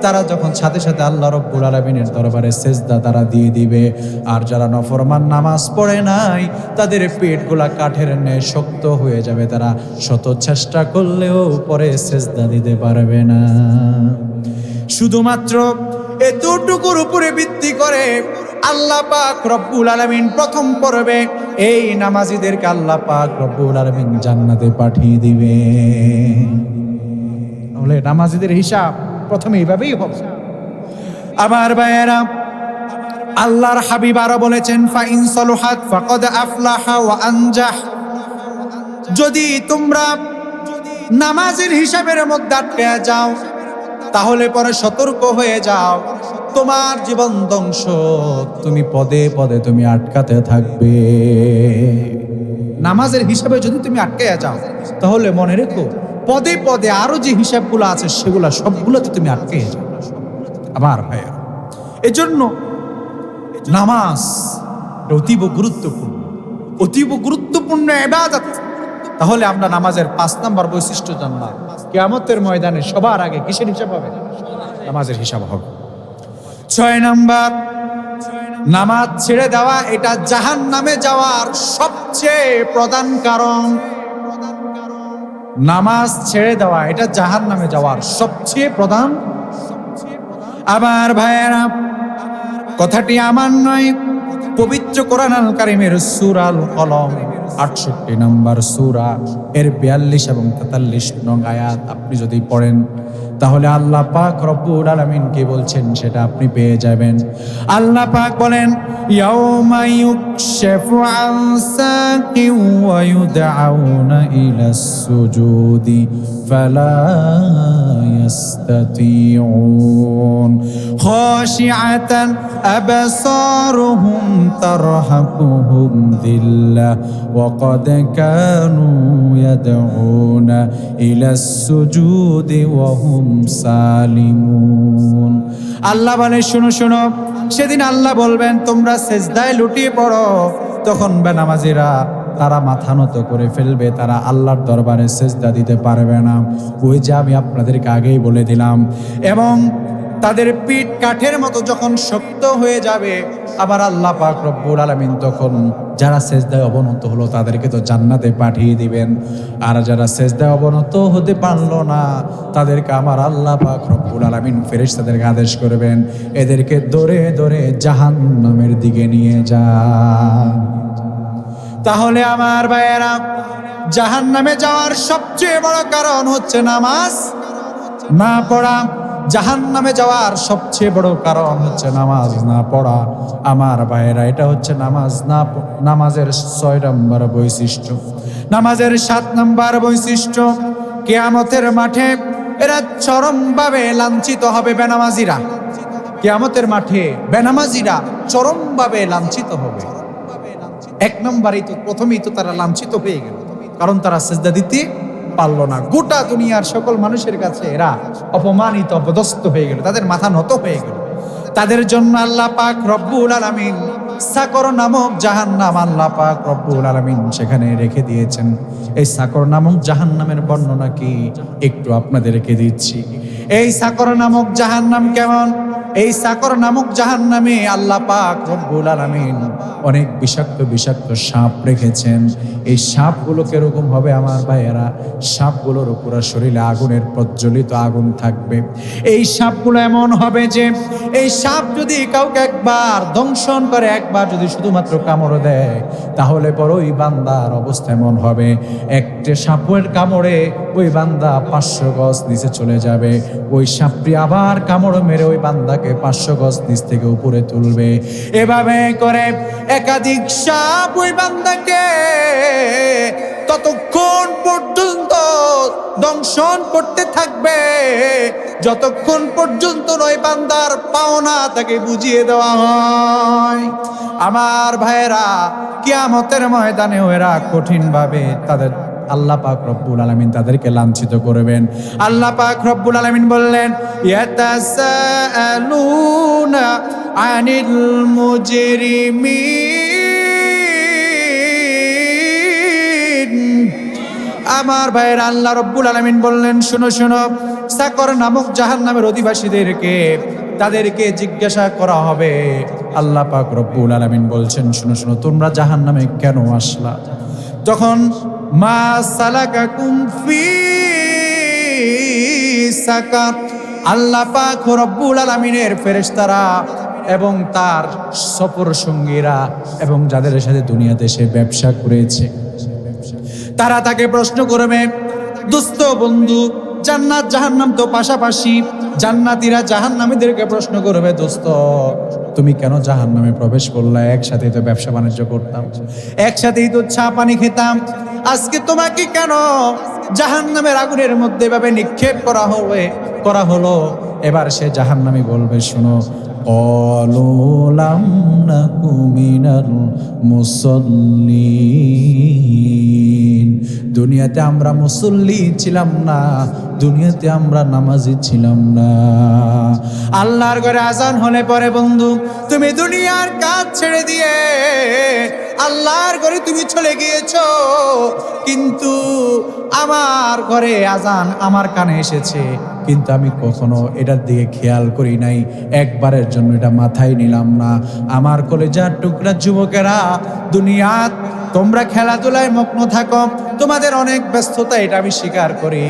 [SPEAKER 1] তারা যখন সাথে সাথে আল্লাহ রব্বুল আলামিনের দরবারে সেজদা তারা দিয়ে দিবে। আর যারা নফরমান, নামাজ পড়ে নাই, তাদের পেটগুলা কাঠের ন্যায় শক্ত হয়ে যাবে, তারা শত চেষ্টা করলেও পরে সেজদা দিতে পারবে না। শুধুমাত্র এতটুকুর উপরে ভিত্তি করে আল্লাহ পাক রব্বুল আলামিন প্রথম পর্বে এই নামাজীদেরকে আল্লাহ পাক রব্বুল আলামিন জান্নাতে পাঠিয়ে দিবে। তাহলে নামাজীদের হিসাব প্রথমে এইভাবেই হবে। আমার ভাইয়েরা, আল্লাহর হাবিব আরো বলেছেন, ফাইন সলুহাত ফাকাদ আফলাহা ওয়া আনজাহ। যদি তোমরা নামাজের হিসাবের মধ্যে আটকে যাও, তাহলে পরে সতর্ক হয়ে যাও, তোমার জীবন ধ্বংস, তুমি পদে পদে তুমি আটকাতে থাকবে। নামাজের হিসাবে যদি তুমি আটকে যাও, তাহলে মনে রেখো, পদে পদে আরো যে হিসাবগুলো আছে সেগুলা সবগুলোতে তুমি আটকে যাও। আমার ভাইয়া, এজন্য নামাজ অতীব গুরুত্বপূর্ণ, অতীব গুরুত্বপূর্ণ ইবাদত। তাহলে আমরা নামাজের 5 নম্বর বৈশিষ্ট্য জানলাম। কিয়ামতের ময়দানে সবার আগে কিসের হিসাব হবে? নামাজের হিসাব হবে। 6 নম্বর, নামাজ ছেড়ে দেওয়া এটা জাহান্নামে যাওয়ার সবচেয়ে প্রধান কারণ। নামাজ ছেড়ে দেওয়া এটা জাহান্নামে যাওয়ার সবচেয়ে প্রধান। আবার ভাইয়েরা, কথাটি আমার নয়, পবিত্র কোরআন আল কারীমের সূরা আল কলম 68 নম্বর সূরা এর 42 এবং 43 নং আয়াত আপনি যদি পড়েন, তাহলে আল্লাহ পাক রব্বুল আলামিন কি বলছেন সেটা আপনি পেয়ে যাবেন। আল্লাহ পাক বলেন ইয়াউমা ইউকশাফু আন সাকিন ওয়া ইউদআউনা ইলাস সুজুদি ফালা ইয়াস্তাতিউন খাশিআতান আবসারুহুম তারহাকুহুম যিল্লাহ ওয়া ক্বাদ কানু ইয়াদউনা ইলাস সুজুদি ওয়া হুম সালিমুন। আল্লাহ বলে শুনো শুনো, সেদিন আল্লাহ বলবেন তোমরা সেজদায় লুটিয়ে পড়ো। তখন বেনামাজিরা তারা মাথা নত করে ফেলবে, তারা আল্লাহর দরবারে সেজদা দিতে পারবে না। ওই যে আমি আপনাদেরকে আগেই বলে দিলাম। এবং তাদের পিঠ কাঠের মতো যখন শক্ত হয়ে যাবে, আবার আল্লাহ পাক রব্বুল আলামিন তখন যারা সেজদায় অবনত হলো তাদেরকে তো জান্নাতে পাঠিয়ে দিবেন। আর যারা সেজদায় অবনত হতে পারলো না তাদেরকে আমার আল্লাহ পাক রব্বুল আলামিন ফেরেশতাদেরকে আদেশ করবেন, এদেরকে ধরে ধরে জাহান্নামের দিকে নিয়ে যান। তাহলে আমার ভাইয়েরা, জাহান্নামে যাওয়ার সবচেয়ে বড় কারণ হচ্ছে নামাজ না পড়া। জাহান্নামে যাওয়ার সবচেয়ে বড় কারণ হচ্ছে নামাজ না পড়া। আমার ভাইয়েরা, এটা হচ্ছে নামাজের 6 নম্বর বৈশিষ্ট্য। নামাজের 7 নম্বর বৈশিষ্ট্য, কিয়ামতের মাঠে এরা চরমভাবে লাঞ্ছিত হবে। বেনামাজিরা কিয়ামতের মাঠে বেনামাজিরা চরমভাবে লাঞ্ছিত হবে। 1 নম্বরেই তো প্রথমেই তো তারা লাঞ্ছিত হয়ে গেল, কারণ তারা সিজদা দিতে পারলো না। গোটা দুনিয়ার সকল মানুষের কাছে এরা অপমানিত অপদস্থ হয়ে গেল, তাদের মাথা নত হয়ে গেল। তাদের জন্য আল্লাহ পাক রব্বুল আলামিন সাকর নামক জাহান্নাম আল্লাহ পাক রব্বুল আলামিন সেখানে রেখে দিয়েছেন। এই সাকর নামক জাহান্নামের বর্ণনা কি একটু আপনাদেরকে দিচ্ছি। এই সাকর নামক জাহান্নাম কেমন? এই সাকর নামক জাহান্নামে আল্লাহ পাক রব্বুল আলামিন অনেক বিষাক্ত বিষাক্ত সাপ রেখেছেন। এই সাপগুলো কিরকম হবে আমার ভাইয়েরা? সাপগুলোর পুরো শরীরে আগুনের প্রজ্বলিত আগুন থাকবে। এই সাপগুলো এমন হবে যে এই সাপ যদি কাউকে একবার দংশন করে, একবার যদি শুধুমাত্র কামড় দেয়, তাহলে পর ওই বান্দার অবস্থা এমন হবে, একটা সাপের কামড়ে ওই বান্দা 500 গজ নিচে চলে যাবে। ওই সাপটি আবার কামড় মেরে ওই বান্দাকে 500 গজ নিচ থেকে উপরে তুলবে। এভাবে করে একাধিক সাপ ওই বান্দাকে ততক্ষণ পর্যন্ত দংশন করতে থাকবে যতক্ষণ পর্যন্ত ওই বান্দার পাওনা তাকে বুঝিয়ে দেওয়া হয়। আমার ভাইয়েরা, কিয়ামতের ময়দানে এরা কঠিনভাবে তাদের আল্লাহ পাক রব্বুল আলামিন তাদেরকে লাঞ্ছিত করবেন। আল্লাহ পাক রব্বুল আলামিন বললেন, ইয়াতাসাআলুনা আনিল মুজরিমিন। আমার ভাইয়ের, আল্লাহ রব্বুল আলামিন বললেন শোনো শোনো, সাকর নামক জাহান্নামের অধিবাসীদেরকে তাদেরকে জিজ্ঞাসা করা হবে। আল্লাহ পাক রব্বুল আলামিন বলছেন শোনো শোনো, তোমরা জাহান্নামে কেন আসলা? তখন মা সালাকাকুম ফি সাকার, আল্লাহ পাক রব্বুল আলামিনের ফেরেশতারা এবং তার সফর সঙ্গীরা এবং যাদের সাথে দুনিয়াতে সে ব্যবসা করেছে, তারা তাকে প্রশ্ন করবে, দোস্ত বন্ধু, জান্নাত জাহান্নাম তো পাশাপাশি। জান্নাতীরা জাহান্নামীদেরকে প্রশ্ন করবে, দোস্ত তুমি কেন জাহান্নামে প্রবেশ করলা? একসাথেই তো ব্যবসা বাণিজ্য করতাম, একসাথেই তো চা পানি খেতাম, আজকে তোমাকে কেন জাহান্নামের আগুনের মধ্যে এভাবে নিক্ষেপ করা হলো? এবার সে জাহান্নামী বলবে, শোনো, ক্বালু লাম নাকু মিনাল মুসাল্লিন, দুনিয়াতে আমরা মুসল্লি ছিলাম না, দুনিয়াতে আমরা নামাজি ছিলাম না। আল্লাহর ঘরে আজান হলে পরে বন্ধু তুমি দুনিয়ার কাজ ছেড়ে দিয়ে আল্লাহর ঘরে তুমি চলে গিয়েছো, কিন্তু আমার ঘরে আজান আমার কানে এসেছে, কিন্তু আমি কখনো এটার দিকে খেয়াল করি নাই, একবারের জন্য এটা মাথায় নিলাম না। আমার কলেজার টুকরা যুবকেরা, দুনিয়াত তোমরা খেলাধুলায় মগ্ন থাকো, তোমাদের অনেক ব্যস্ততা, এটা আমি স্বীকার করি,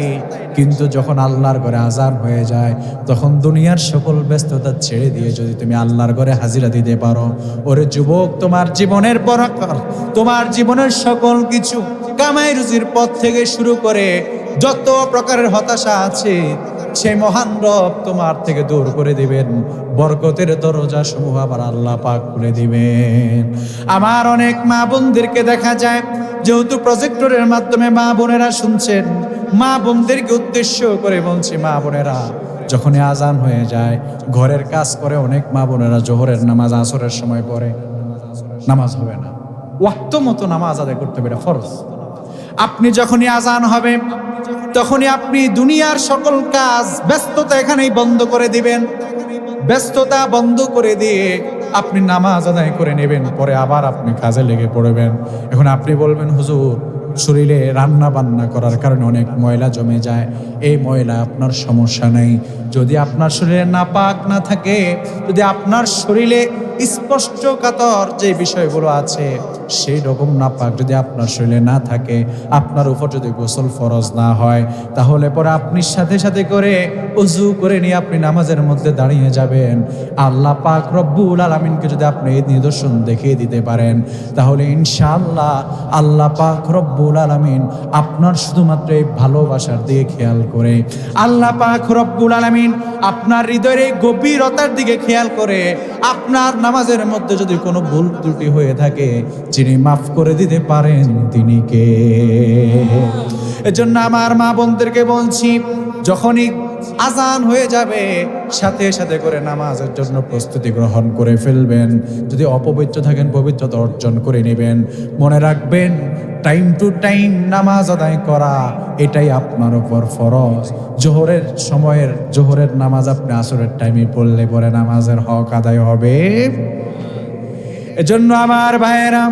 [SPEAKER 1] কিন্তু যখন আল্লাহর ঘরে আজান হয়ে যায় তখন দুনিয়ার সকল ব্যস্ততা ছেড়ে দিয়ে যদি তুমি আল্লাহর ঘরে হাজিরা দিতে পারো, ওরে যুবক, তোমার জীবনের বরকত, তোমার জীবনের সকল কিছু, কামাই রুজির পথ থেকে শুরু করে যত প্রকারের হতাশা আছে, সেই মহান রব তোমার থেকে দূর করে দিবেন, বরকতের দরজা সমূহ আবার আল্লাহ পাক খুলে দিবেন। আমার অনেক মা বোনদেরকে দেখা যায়, যেহেতু প্রজেক্টরের মাধ্যমে মা বোনেরা শুনছেন, মা বোনদেরকে উদ্দেশ্য করে বলছি, মা বোনেরা যখনই আজান হয়ে যায় ঘরের কাজ করে অনেক মা বোনেরা জোহরের নামাজ আসরের সময় পড়ে, নামাজ হবে না, ওয়াক্ত মতো নামাজ আদায় করতে হবে, এটা ফরজ। আপনি যখনই আজান হবে তখনই আপনি দুনিয়ার সকল কাজ ব্যস্ততা এখানেই বন্ধ করে দিবেন, ব্যস্ততা বন্ধ করে দিয়ে আপনি নামাজ আদায় করে নেবেন, পরে আবার আপনি কাজে লেগে পড়বেন। এখন আপনি বলবেন, হুজুর শরীরে রান্না বান্না করার কারণে অনেক ময়লা জমে যায়, এই ময়লা আপনার সমস্যা নেই। যদি আপনার শরীরে নাপাক না থাকে, যদি আপনার শরীরে স্পষ্টকাতর যে বিষয়গুলো আছে সেই রকম নাপাক যদি আপনার শরীরে না থাকে, আপনার উপর যদি গোসল ফরজ না হয়, তাহলে পরে আপনি সাথে সাথে করে উজু করে নিয়ে আপনি নামাজের মধ্যে দাঁড়িয়ে যাবেন। আল্লাহ পাক রব্বুল আলামিনকে যদি আপনি এই নিদর্শন দেখিয়ে দিতে পারেন, তাহলে ইনশাআল্লাহ আল্লাহ পাক রব্বুল আলামিন আপনার শুধুমাত্র এই ভালোবাসার দিকে খেয়াল করে, আল্লাহ পাক রব্বুল আলামিন আপনার হৃদয়ের এই গভীরতার দিকে খেয়াল করে, আপনার নামাজের মধ্যে যদি কোনো ভুল ত্রুটি হয়ে থাকে, যিনি মাফ করে দিতে পারেন তিনি কে? এজন্য আমার মা বোনদেরকে বলছি, যখনই আজান হয়ে যাবে সাথে সাথে করে নামাজের জন্য প্রস্তুতি গ্রহণ করে ফেলবেন। যদি অপবিত্র থাকেন পবিত্রতা অর্জন করে নেবেন। মনে রাখবেন, টাইম টু টাইম নামাজ আদায় করা এটাই আপনার উপর ফরজ। জোহরের সময়ের জোহরের নামাজ আপনি আসরের টাইমে পড়লে পরে নামাজের হক আদায় হবে। এজন্য আমার ভাইয়েরা,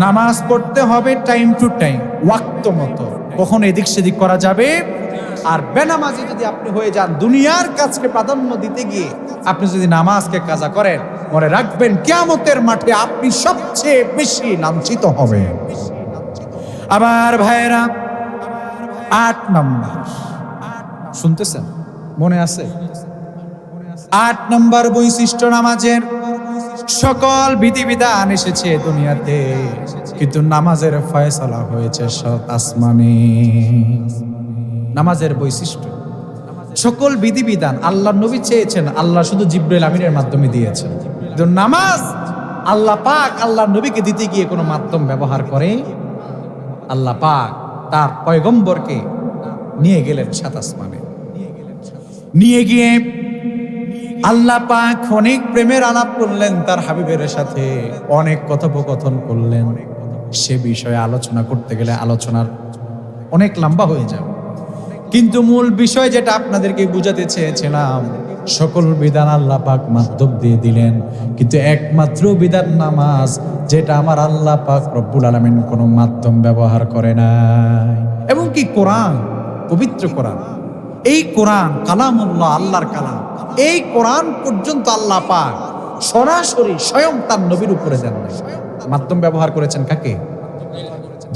[SPEAKER 1] নামাজ পড়তে হবে টাইম টু টাইম, ওয়াক্ত মতো, কখনো এদিক সেদিক করা যাবে। আর বেনামাজি যদি আপনি হয়ে যান, দুনিয়ার কাজকে প্রাধান্য দিতে গিয়ে আপনি যদি নামাজকে কাজা করেন, মনে রাখবেন কিয়ামতের মাঠে আপনি সবচেয়ে বেশি লাঞ্ছিত হবেন। আমার ভাইয়েরা, 8 নম্বর শুনতেছেন, মনে আছে? 8 নম্বর বৈশিষ্ট্য নামাজের। সকল বিধিবিধান এসেছে দুনিয়াতে, কিন্তু নামাজের ফয়সালা হয়েছে আসমানে। নামাজের বৈশিষ্ট্য, সকল বিধিবিধান আল্লাহ নবী চেয়েছেন, আল্লাহ শুধু জিবরাইল আমিনের মাধ্যমে দিয়েছেন। কিন্তু নামাজ আল্লাহ পাক আল্লাহ নবীকে দিতে গিয়ে কোনো মাধ্যম ব্যবহার করে? আল্লাহ পাক তার পয়গম্বরকে নিয়ে গেলেন 7 আসমানে। নিয়ে গিয়ে আল্লাহ পাক অনেক প্রেমের আলাপ করলেন তার হাবিবের সাথে, অনেক কথোপকথন করলেন। সে বিষয়ে আলোচনা করতে গেলে আলোচনার অনেক লম্বা হয়ে যাবে, কিন্তু মূল বিষয় যেটা আপনাদেরকে বুঝাতে চেয়েছিলাম, সকল বিধান আল্লাহ পাক মাধ্যম দিয়ে দিলেন, কিন্তু একমাত্র বিধান নামাজ, যেটা আমার আল্লাহ পাক রব্বুল আলামিন কোনো মাধ্যম ব্যবহার করে নাই। এবং কি কোরআন, পবিত্র কোরআন, এই কোরআন কালামুল্লাহ, আল্লাহর কালাম, এই কোরআন পর্যন্ত আল্লাহ পাক সরাসরি স্বয়ং তার নবীর উপরে দেন নাই। মাধ্যম ব্যবহার করেছেন কাকে?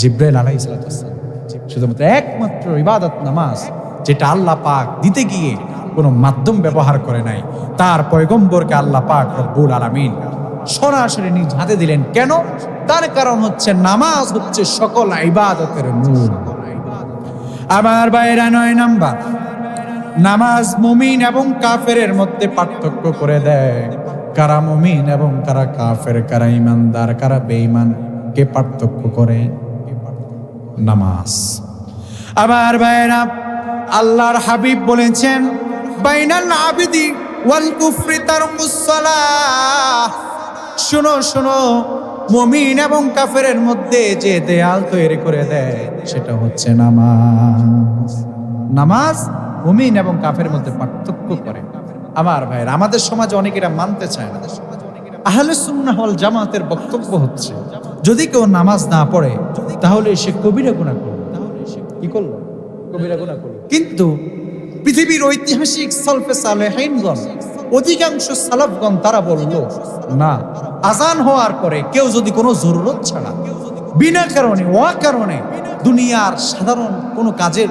[SPEAKER 1] জিবরাইল আলাইহিস সালাম। শুধুমাত্র একমাত্র ইবাদত নামাজ, যেটা আল্লাহ পাক দিতে গিয়ে কোনো মাধ্যম ব্যবহার করে নাই, তার পয়গম্বরকে আল্লাহ পাক রব্বুল আলামিন সরাসরি নিজ হাতে দিলেন। কেন? তার কারণ হচ্ছে নামাজ হচ্ছে সকল ইবাদতের মূল। আমার ভাইরা, 9 নাম্বার, নামাজ মুমিন এবং কাফেরের মধ্যে পার্থক্য করে দেয়। কারা মুমিন এবং কারা কাফের, কারা ইমানদার, কারা বেঈমান, কে পার্থক্য করে? নামাজ। আবার ভাইরা, আল্লাহর হাবিব বলেছেন, বাইনাল আবিদি ওয়াল কুফরি তারকুস সালাহ। শুনো শুনো, মুমিন এবং কাফেরের মধ্যে যে দেয়াল তৈরি করে দেয় সেটা হচ্ছে নামাজ। নামাজ মুমিন এবং কাফের মধ্যে পার্থক্য করে। আমার ভাইরা, আমাদের সমাজে অনেকেরা মানতে চায় না। আহলে সুন্নাহ ওয়াল জামাতের বক্তব্য হচ্ছে, যদি কেউ নামাজ না পড়ে তাহলে সে কবিরা গুনাহ করল। কি করলো? কবিরা গুনাহ করল। কিন্তু পৃথিবীর ঐতিহাসিক সালফে সালেহিনগণ, অধিকাংশ সালাফগণ তারা বলল, না, আজান হওয়ার পরে কেউ যদি কোনো জরুরত ছাড়া বিনা কারণে অকারণে দুনিয়ার সাধারণ কোনো কাজের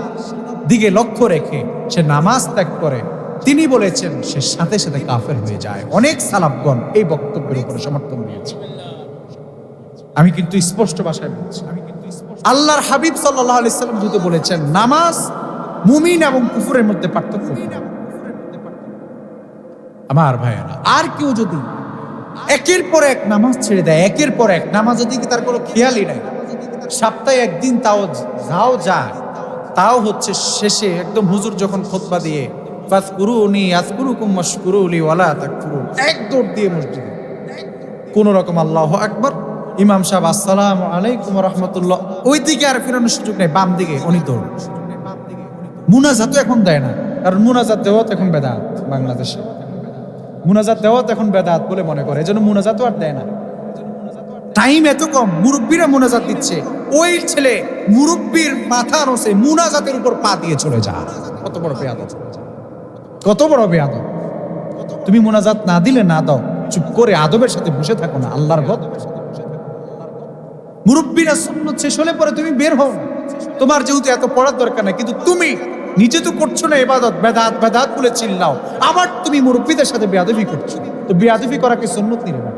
[SPEAKER 1] দিকে লক্ষ্য রেখে সে নামাজ ত্যাগ করে, তিনি বলেছেন সে সাথে সাথে কাফের হয়ে যায়। অনেক সালাফগণ এই বক্তব্যের উপরে সমর্থন দিয়েছে। আমি কিন্তু স্পষ্ট ভাষায় বলছি, আল্লাহর হাবিব সাল্লাল্লাহু আলাইহি সাল্লাম যদি বলেছেন নামাজ মুমিন এবং কুফরের মধ্যে পার্থক্য কি? আমার ভাইয়েরা, আর কেউ যদি একের পর এক নামাজ ছেড়ে দেয়, একের পর এক নামাজের দিকে তার কোনো খেয়ালই নাই, সপ্তাহে একদিন তাও যায়, তাও হচ্ছে শেষে একদম হুজুর যখন খুতবা দিয়ে ফাজকুরুনি আযকুরুকুম ওয়াশকুরুলি ওয়ালা তাকফুরুন, এক দৌড় দিয়ে মসজিদে, কোন রকম আল্লাহু আকবার, ইমাম সাহেব আসসালামু আলাইকুম ওয়া রাহমাতুল্লাহ, ওই দিকে আর ফেরানোর সুযোগ নেই, বাম দিকে উনি দৌড়। মুনাজাতও এখন দেয় না, কারণ মুনাজাত দেওয়া তো এখন বেদাত, বাংলাদেশে মুনাজাত দেওয়া তো এখন বেদাত বলে মনে করে, এজন্য মুনাজাতও আর দেয় না। টাইম এত কম, মুরব্বীরা মুনাজাত দিচ্ছে, ওই ছেলে মুরব্বীর মাথা নসে মুনাজাতের উপর পা দিয়ে চলে যা। কত বড় বেয়াদব, কত বড় বেয়াদব! তুমি মুনাজাত না দিলে না দাও, চুপ করে আদবের সাথে বসে থাকো না, আল্লাহর গদ। মুরব্বীরা সুন্নত শেষ হলে পরে তুমি বের হও, তোমার যেহেতু এত পড়ার দরকার নাই, কিন্তু তুমি নিজে তো করছো না ইবাদত, বেদাত বেদাত বলে চিল্লাও, আবার তুমি মুরব্বীদের সাথে বেয়াদবি করছো, তো বেয়াদবি করা কি সুন্নত নিবে না?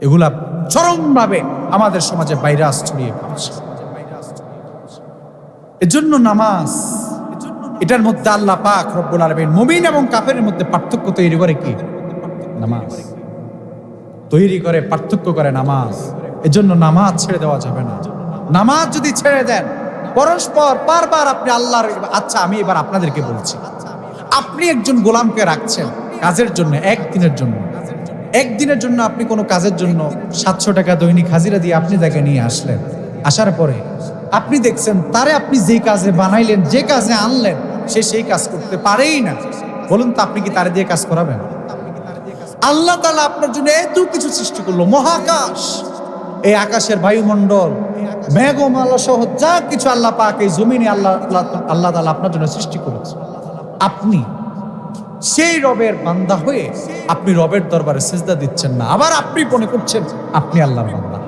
[SPEAKER 1] এগুলা চরমভাবে আমাদের সমাজে ভাইরাস ছড়িয়ে পড়ছে। এজন্য নামাজ, এটার মধ্যে আল্লাহ পাক রব্বুল আলামিন মুমিন এবং কাফেরের মধ্যে পার্থক্য তৈরি করে কি? নামাজ তৈরি করে, পার্থক্য করে নামাজ। এজন্য নামাজ ছেড়ে দেওয়া যাবে না। নামাজ যদি ছেড়ে দেন, পরস্পর বারবার আপনি আল্লাহর, আচ্ছা আমি এবার আপনাদেরকে বলছি, আপনি একজন গোলামকে রাখছেন কাজের জন্য, একদিনের জন্য আপনি কোনো কাজের জন্য 700 টাকা দৈনিক হাজিরা দিয়ে আপনি তাকে নিয়ে আসলেন, আসার পরে আপনি দেখছেন তারে আপনি যেই কাজে বানাইলেন, যে কাজে আনলেন, সে সেই কাজ করতে পারেই না, বলুন তো আপনি কি তারে দিয়ে কাজ করাবেন? আল্লাহ তাআলা আপনার জন্য এত কিছু সৃষ্টি করলো, মহাকাশ, এই আকাশের বায়ুমণ্ডল, মেঘমালা সহ যা কিছু আল্লাহ পাক এই জমিনে আল্লাহ তাআলা আপনার জন্য সৃষ্টি করেছে। আপনি সেই রবের বান্দা হয়ে আপনি রবের দরবারে সিজদা দিচ্ছেন না, আবার আপনি মনে করছেন আপনি আল্লাহর বান্দা,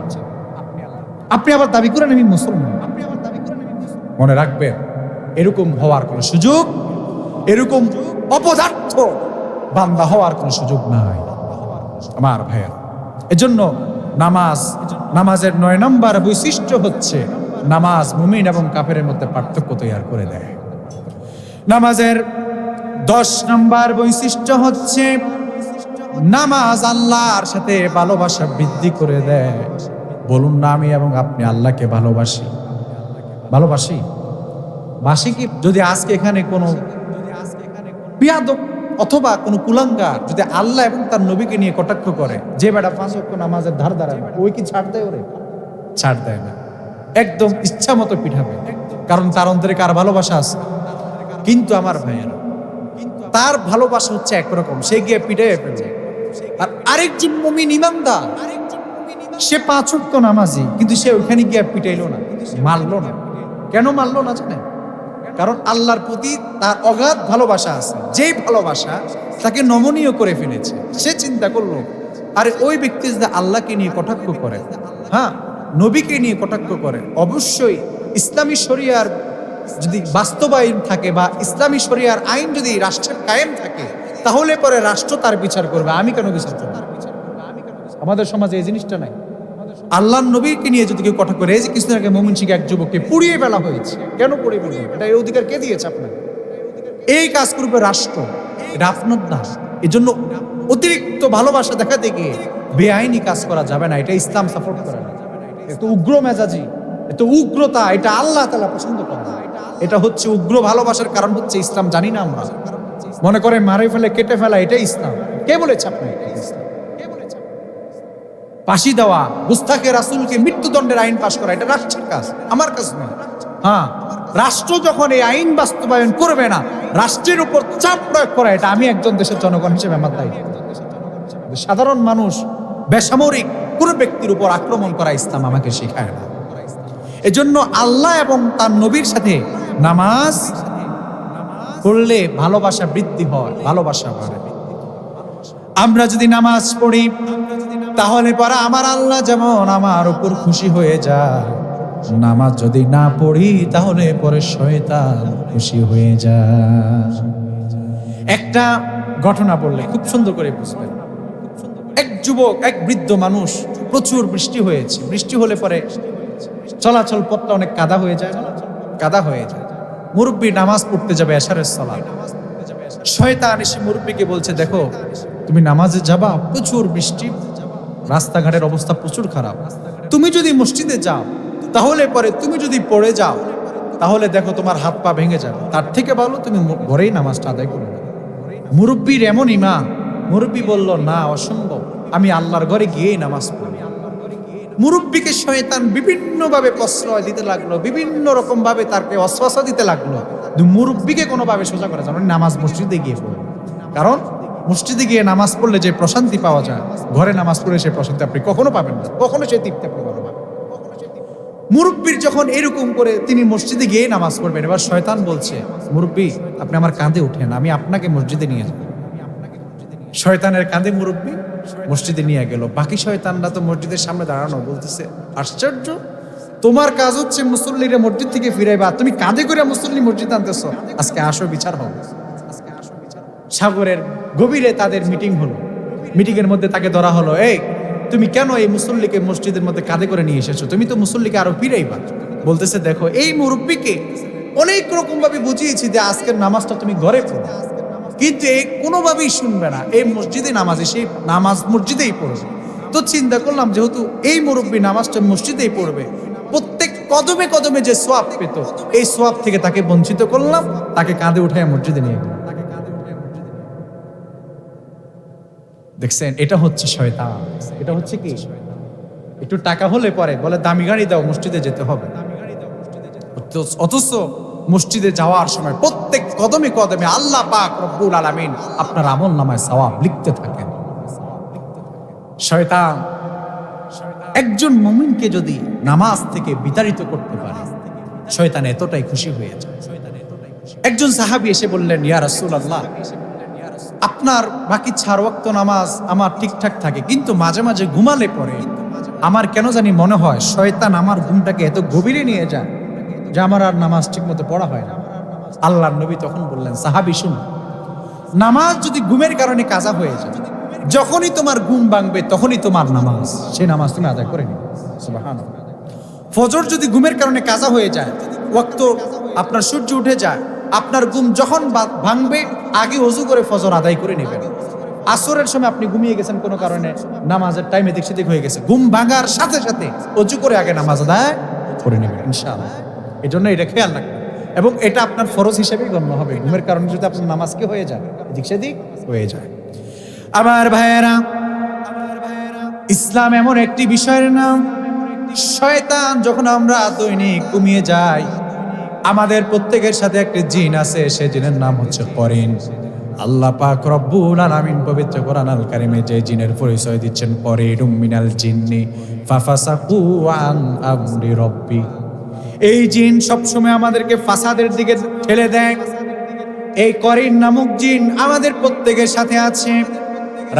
[SPEAKER 1] আপনি আবার দাবি করেন আমি মুসলমান। মনে রাখবেন, এরকম হওয়ার কোনো সুযোগ, এরকম অপদার্থ বান্দা হওয়ার কোনো সুযোগ নাই আমার ভাইয়া। এজন্য নামাজের 9 নম্বর বৈশিষ্ট্য হচ্ছে নামাজ মুমিন এবং কাফেরের মধ্যে পার্থক্য তৈরি করে দেয়। নামাজের 10 নম্বর বৈশিষ্ট্য হচ্ছে নামাজ আল্লাহর সাথে ভালোবাসা বৃদ্ধি করে দেয়। বলুন না, আমি এবং আপনি আল্লাহকে ভালোবাসি কি? যদি আজকে এখানে কোনো বিয়াদব অথবা কোনো কুলাঙ্গার যদি আল্লাহ এবং তার নবীকে নিয়ে কটাক্ষ করে, যে বেটা 5 ওয়াক্ত নামাজের ধার ধারে না, ওই কি ছাড় দেয়? ওরে ছাড় দেয় না, একদম ইচ্ছা মতো পিঠাবে, কারণ তার অন্তরে কার ভালোবাসা আছে। কিন্তু আমার ভাইয়েরা, তার ভালোবাসা হচ্ছে একরকম, সে গিয়ে পিটাইয়ে ফেলছে। আর আরেকজন মুমিন ইমানদার, সে 5 ওয়াক্ত নামাজি, কিন্তু সে ওইখানে গিয়ে পিটাইলো না, মারলো না। কেন মারলো না জানেন? কারণ আল্লাহর প্রতি তার অগাধ ভালোবাসা আছে, যেই ভালোবাসা তাকে নমনীয় করে ফেলেছে। সে চিন্তা করলো, আরে ওই ব্যক্তি যদি আল্লাহকে নিয়ে কটাক্ষ করে, হ্যাঁ নবীকে নিয়ে কটাক্ষ করে, অবশ্যই ইসলামী শরিয়ার যদি বাস্তবায়ন থাকে বা ইসলামী শরিয়ার আইন যদি রাষ্ট্রের কায়েম থাকে, তাহলে পরে রাষ্ট্র তার বিচার করবে, আমি কেন বিচার করব? আমাদের সমাজে এই জিনিসটা নাই। আল্লাহর নবীকে নিয়ে যদি কেউ কথা করে, এই যে কিছুদিন আগে ময়মনসিংহে এক যুবককে পুড়িয়ে ফেলা হয়েছে, কেন পুড়িয়ে ফেলবে? এটা এই অধিকার কে দিয়েছে আপনাকে? এই কাজ করবে রাষ্ট্র, এটা আপনার না। এই জন্য অতিরিক্ত ভালোবাসা দেখাতে গিয়ে বেআইনি কাজ করা যাবে না, এটা ইসলাম সাপোর্ট করে না। এত উগ্র মেজাজি, এত উগ্রতা, এটা আল্লাহ তাআলা পছন্দ করে না। এটা হচ্ছে উগ্র ভালোবাসার কারণ হচ্ছে ইসলাম জানি না আমরা, মনে করে মারে ফেলে কেটে ফেলা, এটাই ইসলাম। কে বলেছে আপনি ইসলাম? ফাঁসি দেওয়া, গুস্তাখে রাসূলকে মৃত্যুদণ্ডের আইন পাশ করা, এটা রাষ্ট্রের কাজ, আমার কাজ নয়। হ্যাঁ, রাষ্ট্র যখন এই আইন বাস্তবায়ন করবে না, রাষ্ট্রের উপর চাপ প্রয়োগ করা, এটা আমি একজন দেশের জনগণ হিসেবে আমার দায়িত্ব। সাধারণ মানুষ, বেসামরিক কোন ব্যক্তির উপর আক্রমণ করা ইসলাম আমাকে শেখায় না। এজন্য আল্লাহ এবং তার নবীর সাথে নামাজ পড়লে ভালোবাসা বৃদ্ধি হয়, ভালোবাসা বাড়ে। আমরা যদি নামাজ পড়ি, তাহলে পরে আমার আল্লাহ যেমন আমার উপর খুশি হয়ে যায়, নামাজ যদি না পড়ি তাহলে পরে শয়তান খুশি হয়ে যায়। একটা ঘটনা বললে খুব সুন্দর করে বুঝবেন। এক যুবক, এক বৃদ্ধ মানুষ, প্রচুর বৃষ্টি হয়েছে, বৃষ্টি হলে পরে চলাচল পথটা অনেক কাদা হয়ে যায়, কাদা হয়ে যায়। মুরব্বী নামাজ পড়তে যাবে এশারের সালাত, শয়তান এসে মুরব্বীকে বলছে, দেখো তুমি নামাজে যাবা, প্রচুর বৃষ্টি, রাস্তাঘাটের অবস্থা প্রচুর খারাপ, তুমি যদি মসজিদে যাও তাহলে পরে তুমি যদি পড়ে যাও তাহলে দেখো তোমার হাত পা ভেঙে যাবে, তার থেকে ভালো তুমি ঘরেই নামাজটা আদায় করে নাও। মুরব্বীর এমন ইমান, মুরব্বী বলল, না, অসম্ভব, আমি আল্লাহর ঘরে গিয়েই নামাজ পড়ি। মুরব্বীকে শয়তান বিভিন্নভাবে প্রশ্রয় দিতে লাগলো, বিভিন্ন রকম ভাবে তাকে অশ্বাসা দিতে লাগলো, কিন্তু মুরব্বীকে কোনোভাবে সোজা করা যাবে না, নামাজ মসজিদে গিয়ে পড়বে। কারণ মসজিদে গিয়ে নামাজ পড়লে যে প্রশান্তি পাওয়া যায়, ঘরে নামাজ পড়লে সেই প্রশান্তি আপনি কখনো পাবেন না, কখনো সেই তৃপ্তি আপনি পাবেন না। মুরব্বীর যখন এরকম করে তিনি মসজিদে গিয়ে নামাজ পড়বেন, এবার শয়তান বলছে, মুরব্বী আপনি আমার কাঁধে উঠেন, আমি আপনাকে মসজিদে নিয়ে যাব। শয়তানের কাঁধে মুরব্বী মসজিদে নিয়ে গেল। বাকি শয়তানরা তো মসজিদের সামনে দাঁড়ানো, বলতেছে, আশ্চর্য, তোমার কাজ হচ্ছে মুসল্লিরা মসজিদ থেকে ফিরাইবা, তুমি কাঁধে করে মুসল্লি মসজিদ আনতেছ, আজকে আসো বিচার হবে। সাগরের গভীরে তাদের মিটিং হলো, মিটিং এর মধ্যে তাকে ধরা হলো, এই তুমি কেন এই মুসল্লিকে মসজিদের মধ্যে কাঁধে করে নিয়ে এসেছো, তুমি তো মুসল্লিকে আরো ফিরাইবা। বলতেছে, দেখো এই মুরব্বীকে অনেক রকম ভাবে বুঝিয়েছি যে আজকের নামাজটা তুমি ঘরে পড়ো, কিন্তু এই কোনোভাবেই শুনবে না, এই মসজিদে নামাজ এসে নামাজ মসজিদেই পড়বে। তো চিন্তা করলাম যেহেতু এই মুরব্বী নামাজটা মসজিদেই পড়বে, প্রত্যেক কদমে কদমে যে সোয়াব পেত, এই সোয়াব থেকে তাকে বঞ্চিত করলাম, তাকে কাঁধে উঠায় মসজিদে নিয়ে গেলাম। দেখছেন, এটা হচ্ছে শয়তান। এটা হচ্ছে কি, একটু টাকা হলে পরে বলে দামি গাড়ি দাও, মসজিদে যেতে হবে, অথচ মসজিদে যাওয়ার সময় প্রত্যেক কদমে কদমে আল্লাহ পাক রব্বুল আলামিন আপনার আমল নামায় সওয়াব লিখতে থাকেন। শয়তান একজন মুমিনকে যদি নামাজ থেকে বিতাড়িত করতে পারে, শয়তান এতটাই খুশি হয়ে যায়। একজন সাহাবী এসে বললেন, ইয়া রাসূলুল্লাহ, আপনার বাকি 4 ওয়াক্ত নামাজ আমার ঠিকঠাক থাকে, কিন্তু মাঝে মাঝে ঘুমালে পরে আমার কেন জানি মনে হয় শয়তান আমার ঘুমটাকে এত গভীরে নিয়ে যায় যে আমার আর নামাজ ঠিক মতো পড়া হয় না। আল্লাহর নবী তখন বললেন, সাহাবী শুনো, নামাজ যদি ঘুমের কারণে কাজা হয়ে যায়, যখনই তোমার ঘুম ভাঙবে তখনই তোমার নামাজ, সেই নামাজ তুমি আদায় করে নিবে। সুবহানাল্লাহ। ফজর যদি ঘুমের কারণে কাজা হয়ে যায়, ওয়াক্ত আপনার সূর্য উঠে যায়, আপনার ঘুম যখন ভাঙবে আগে ওযু করে ফজর আদায় করে নেবেন। আসরের সময় আপনি ঘুমিয়ে গেছেন কোনো কারণে, নামাজের টাইমে দিক সেদিক হয়ে গেছে, ঘুম ভাঙার সাথে সাথে ওযু করে আগে নামাজ আদায় করে নেবেন ইনশাআল্লাহ। এই জন্য এটা খেয়াল রাখবেন, এবং এটা আপনার ফরজ হিসেবেই গণ্য হবে। ঘুমের কারণে যদি আপনার নামাজ কি হয়ে যায়, দিক সেদিক হয়ে যায়। আমার ভাইয়েরা, ইসলাম এমন একটি বিষয়ের নাম, শয়তান যখন আমরা দৈনিক ঘুমিয়ে যাই, আমাদের প্রত্যেকের সাথে একটি জিন আছে, সেই জিনের নাম হচ্ছে করিন। আল্লাহ পাক রব্বুল আলামিন পবিত্র কোরআন আল কারিমে যে জিনের পরিচয় দিচ্ছেন, করিনুম মিনাল জিন্নি ফাফাসাকু আন আমরি রব্বি। এই জিন সবসময় আমাদেরকে ফাসাদের দিকে ঠেলে দেয়। এই করিন নামক জিন আমাদের প্রত্যেকের সাথে আছে।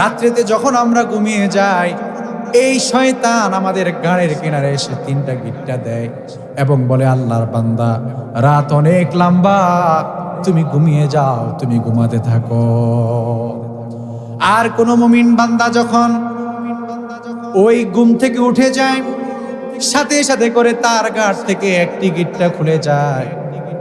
[SPEAKER 1] রাত্রিতে যখন আমরা ঘুমিয়ে যাই, এই শয়তান আমাদের গাড়ির কিনারে এসে 3টা গিট্টা দেয় এবং বলে, আল্লাহর বান্দা, রাত অনেক লম্বা, তুমি ঘুমিয়ে যাও, তুমি ঘুমাতে থাকো। আর কোন মুমিন বান্দা যখন ওই ঘুম থেকে উঠে যায়, সাথে সাথে করে তার গাড় থেকে একটি গিট্টা খুলে যায়।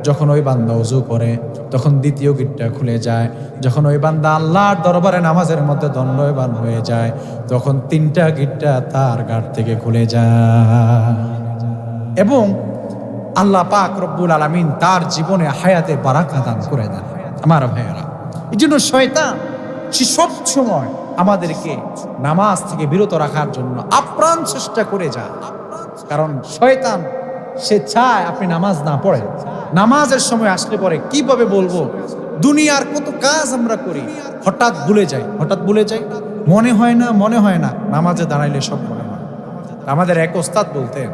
[SPEAKER 1] যখন ওই বান্দা ওযু করে তখন দ্বিতীয় গিট্টা খুলে যায়। যখন ওই বান্দা আল্লাহর দরবারে নামাজের মধ্যে দণ্ডায়মান হয়ে যায়, তখন 3টা গিট্টা তার গাড় থেকে খুলে যায়, এবং আল্লাহ পাক রব্বুল আলামিন তার জীবনে হায়াতে বারাকা দান করে দেন। আমার ভাইয়েরা, এই জন্য শয়তান সে সব সময় আমাদেরকে নামাজ থেকে বিরত রাখার জন্য আপ্রাণ চেষ্টা করে যায়। কারণ শয়তান সে চায় আপনি নামাজ না পড়েন। নামাজের সময় আসলে পরে কিভাবে বলবো, দুনিয়ার কত কাজ আমরা করি, হঠাৎ ভুলে যাই, মনে হয় না, নামাজে দাঁড়াইলে সব মনে হয়। আমাদের এক ওস্তাদ বলতেন,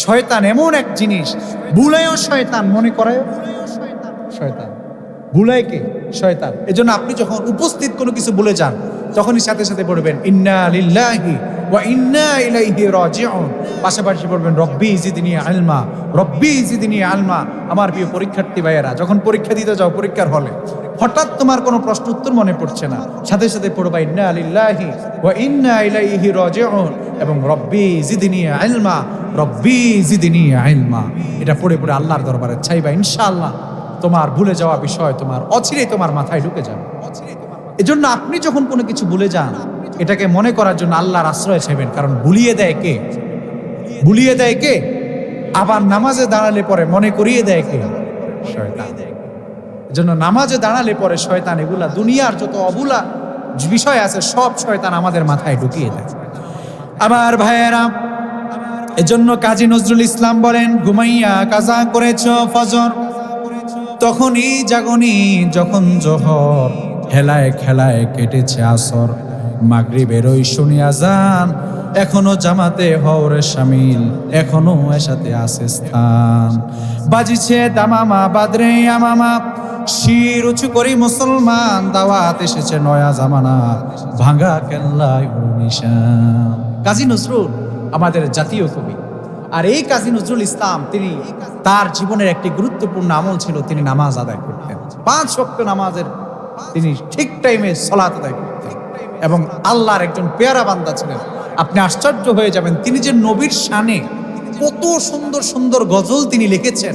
[SPEAKER 1] শয়তান এমন এক জিনিস, ভুলেও শয়তান, মনে করেও শয়তান, ভুলায় কে? শয়তান। এজন্য আপনি যখন উপস্থিত কোনো কিছু ভুলে যান, তখনই সাথে সাথে পড়বেন ইন্না লিল্লাহি ওয়া ইন্না ইলাইহি রাজিউন, পাশাপাশি পড়বেন রব্বি জিদনি ইলমা, রব্বি জিদনি ইলমা। আমার প্রিয় পরীক্ষার্থী ভাইয়েরা, যখন পরীক্ষা দিতে যাও পরীক্ষার হলে, হঠাৎ তোমার কোনো প্রশ্ন উত্তর মনে পড়ছে না, সাথে সাথে পড়বা ইন্না লিল্লাহি ওয়া ইন্না ইলাইহি রাজিউন এবং রব্বি জিদনি ইলমা, রব্বি জিদনি ইলমা, এটা পড়ে পড়ে আল্লাহর দরবারে চাইবা, ইনশাআল্লাহ তোমার ভুলে যাওয়া বিষয় তোমার অচিরেই তোমার মাথায় ঢুকে যাবে। এজন্য আপনি যখন কোনো কিছু ভুলে যান, এটাকে মনে করার জন্য আল্লাহর আশ্রয় চাইবেন, কারণ ভুলিয়ে দেয় কে? ভুলিয়ে দেয় কে? আবার নামাজে দাঁড়ালে পরে মনে করিয়ে দেয় কে? শয়তান। এজন্য নামাজে দাঁড়ালে পরে শয়তান এগুলা দুনিয়ার যত অবুলা বিষয় আছে সব শয়তান আমাদের মাথায় ঢুকিয়ে দেয়। আমার ভাইয়েরা, এজন্য কাজী নজরুল ইসলাম বলেন, ঘুমাইয়া কাজা করেছ ফজর, তখনই জাগনি যখন জোহর, হেলায় খেলায় কেটেছে আসর, মাগরিবের ওই শুনি আজান, এখনো জামাতে হওরে শামিল, এখনো এসাতে আছে স্থান, বাজিছে দামামা বাদরে আমামা, শির উঁচু করি মুসলমান, দাওয়াত এসেছে নয়া জামানা, ভাঙা কেল্লায় নিশান। কাজী নজরুল আমাদের জাতীয় কবি। আর এই কাজী নজরুল ইসলাম, তিনি তার জীবনের একটি গুরুত্বপূর্ণ আমল ছিল, তিনি নামাজ আদায় করতেন। 5 ওয়াক্ত নামাজের তিনি ঠিক টাইমে সালাত আদায় করতেন এবং আল্লাহর একজন পেয়ারা বান্দা ছিলেন। আপনি আশ্চর্য হয়ে যাবেন, তিনি যে নবীর শানে কত সুন্দর সুন্দর গজল তিনি লিখেছেন।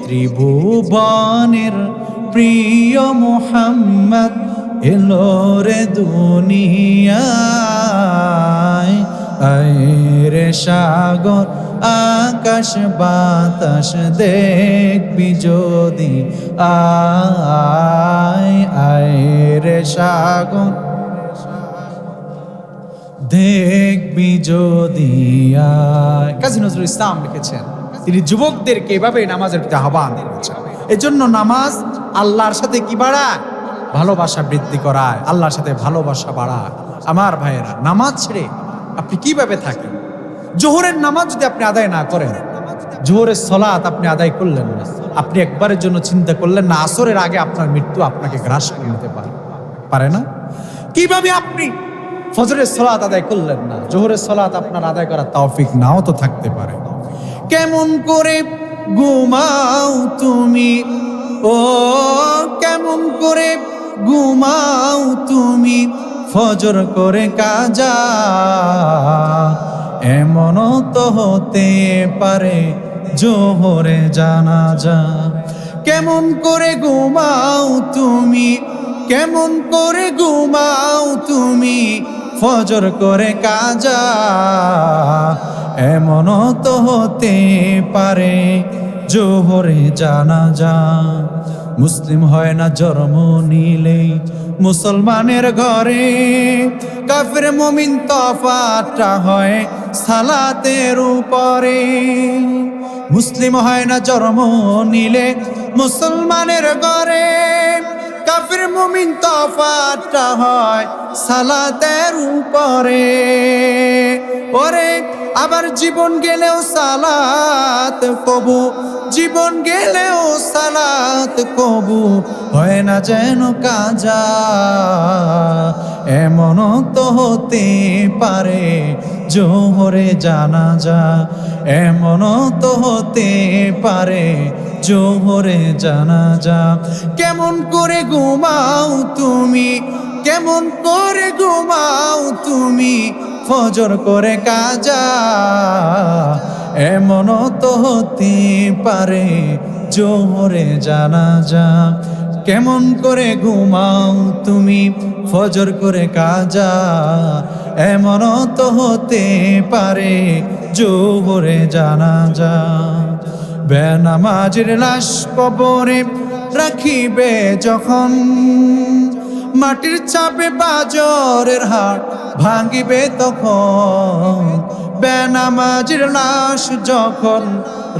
[SPEAKER 1] ত্রিভুবনের প্রিয় মুহাম্মদ এলো রে দুনিয়ায়, আয়রে সাগর আকাশ বাতাস দেখবি যদি, আয়রে সাগর দেখবি যদি। কাজী নজরুল ইসলাম লিখেছেন, তিনি যুবকদেরকে এভাবে নামাজের প্রতি আহ্বান করেছেন। এজন্য নামাজ আল্লাহর সাথে কি বাড়ায়? ভালোবাসা বৃদ্ধি করায়, আল্লাহর সাথে ভালোবাসা বাড়ায়। আমার ভাইয়েরা, নামাজ ছেড়ে আপনি কিভাবে থাকেন? জোহরের নামাজ যদি আপনি আদায় না করেন, জোহরের সালাত আপনি আদায় করলেন না, আপনি একবারের জন্য চিন্তা করলেন না আসরের আগে আপনার মৃত্যু আপনাকে গ্রাস করে নিতে পারে না? কিভাবে আপনি ফজরের সালাত আদায় করলেন না, জোহরের সালাত আপনার আদায় করার তৌফিক নাও তো থাকতে পারে। কেমন করে ঘুমাও তুমি, ও কেমন করে ঘুমাও তুমি, ফজর করে কাজা, এমনও তো হতে পারে জোহরে জানাজা। কেমন করে ঘুমাও তুমি, কেমন করে ঘুমাও তুমি, ফজর করে কাজা, এমনও তো হতে পারে জোহরে জানাজা। মুসলিম হয় না জন্ম নিলেই মুসলমানের ঘরে, কাফের মুমিন তফাতটা হয় সালাতের উপরে। মুসলিম হয় না জন্ম নিলে মুসলমানের ঘরে, কাফের মুমিন তফাতটা হয় সালাতের উপরে। ওরে আবার জীবন গেলেও সালাত কবু, জীবন গেলেও সালাত কবু, হয় না যেন কাজা, এমনও তো হতে পারে জোহরে জানাজা, এমনও তো হতে পারে জোহরে জানাজা। কেমন করে ঘুমাও তুমি, কেমন করে ঘুমাও তুমি, ফজর করে কাজা, এমনও তো হতে পারে জোহরে জানাজা। কেমন করে ঘুমাও তুমি, ফজর করে কাজা, এমনও তো হতে পারে জোহরে জানাজা। বেনামাজের লাশ কবরে রাখিবে যখন, মাটির চাপে বাজরের হাট ভাঙিবে তখন। বেনামাজের লাশ যখন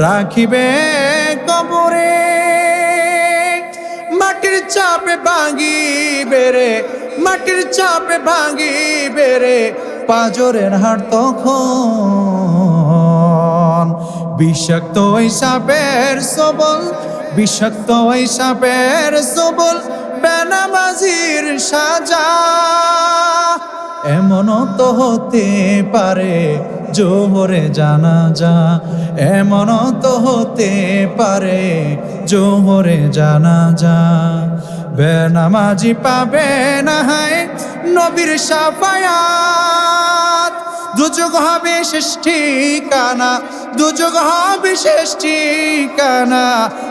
[SPEAKER 1] রাখিবে কবরে, মাটির চাপে ভাঙিবে রে, মাটির চাপে ভাঙিবে রে পাজরের হাট তখন। বিষাক্ত ওই সাপের সবল, বিষাক্ত ওই সাপের সবল, বেনামাজির সাজা, এমনও তো হতে পারে জোহরে জানাজা, এমনও তো হতে পারে জোহরে জানাজা। বেনামাজি পাবে না হায় নবীর শাফায়াত, দুযোগ হবে শেষ ঠিকানা, দুযোগ হবে শেষ ঠিকানা,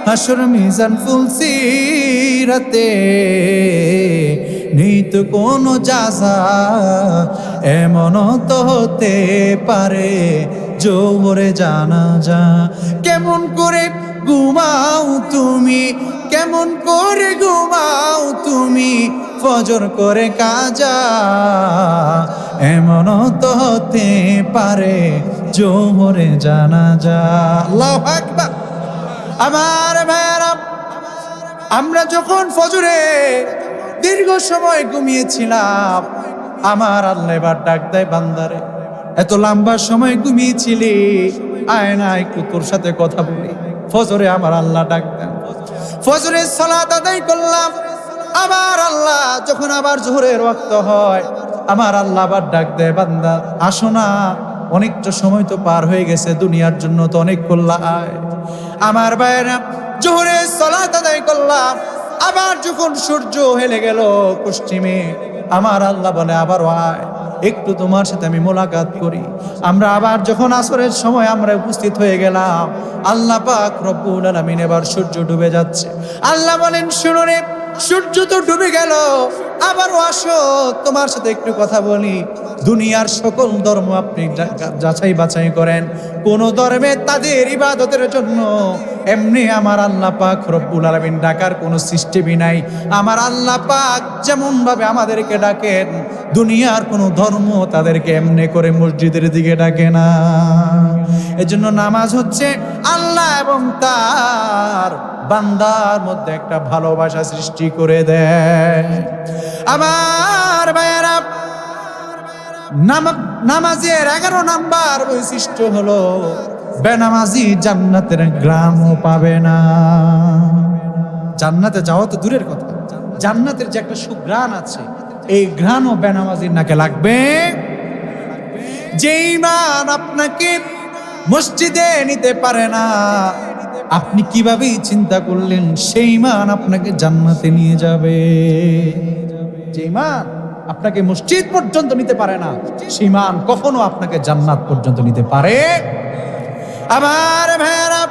[SPEAKER 1] হাসর মিজান ফুলসিরাতে নেই তো কোনো যাজা, এমন তো হতে পারে জোহরে জানাজা। কেমন করে ঘুমাও তুমি, কেমন করে ঘুমাও তুমি, ফজর করে কাজা, এমন তো হতে পারে জোহরে জানাজা। আল্লাহু আকবার। আমার ভাইরা, আমরা যখন ফজরে দীর্ঘ সময় ঘুমিয়েছিলাম, আমার আল্লাহ এবার ডাক দেয়, বান্দারে এত লম্বা সময় ঘুমিয়েছিলি, আয় না একটু তোর সাথে কথা বলি। ফজরে আমার আল্লাহ ডাক দেন, ফজরের সালাত আদায় করলাম। আবার আল্লাহ যখন আবার জোহরের ওয়াক্ত হয়, আমার আল্লাহ আবার ডাক দেয়, বান্দা আসো না, অনেকটা সময় তো পার হয়ে গেছে, দুনিয়ার জন্য তো অনেক করলা, আয়। আমার ভাইরা, জোহরের সালাত আদায় করলাম। আবার যখন সূর্য হেলে গেল পশ্চিমে, আমার আল্লাহ বলে, আবার আয়, একটু তোমার সাথে আমি মোলাকাত করি। আমরা আবার যখন আসরের সময় আমরা উপস্থিত হয়ে গেলাম, আল্লাহ পাক রব্বুল আলামিন, এবার সূর্য ডুবে যাচ্ছে। আল্লাহ বলেন, শুনো রে, সূর্য তো ডুবে গেল, আবারও আসো, তোমার সাথে একটু কথা বলি। দুনিয়ার সকল ধর্ম আপনি যাচাই বাছাই করেন, কোন ধর্মে তাদের ইবাদতের জন্য এমনি আমার আল্লাহ পাক রব্বুল আলামিন ডাকার কোনো সিস্টেমই নাই। আমার আল্লাহ পাক যেমন ভাবে আমাদেরকে ডাকেন, দুনিয়ার কোনো ধর্ম তাদেরকে এমনি করে মসজিদের দিকে ডাকে না। এজন্য নামাজ হচ্ছে আল্লাহ এবং তার বান্দার মধ্যে একটা ভালোবাসা সৃষ্টি করে দেয়। আমার ভাইয়েরা, নামাজের 11 নাম্বার বৈশিষ্ট্য হলো, বেনামাজি জান্নাতের ঘ্রাণও পাবে না। জান্নাতে যাওয়া তো দূরের কথা, জান্নাতের যে একটা সুঘ্রাণ আছে, এই ঘ্রাণও বেনামাজির নাকে লাগবে। যে ঈমান আপনাকে মসজিদে নিতে পারে না, আপনি কিভাবে চিন্তা করলেন সেই ঈমান আপনাকে জান্নাতে নিয়ে যাবে? যে ঈমান আপনাকে মসজিদ পর্যন্ত নিতে পারে না, সেই ঈমান কখনো আপনাকে জান্নাত পর্যন্ত নিতে পারে। আমার ভাইয়েরা,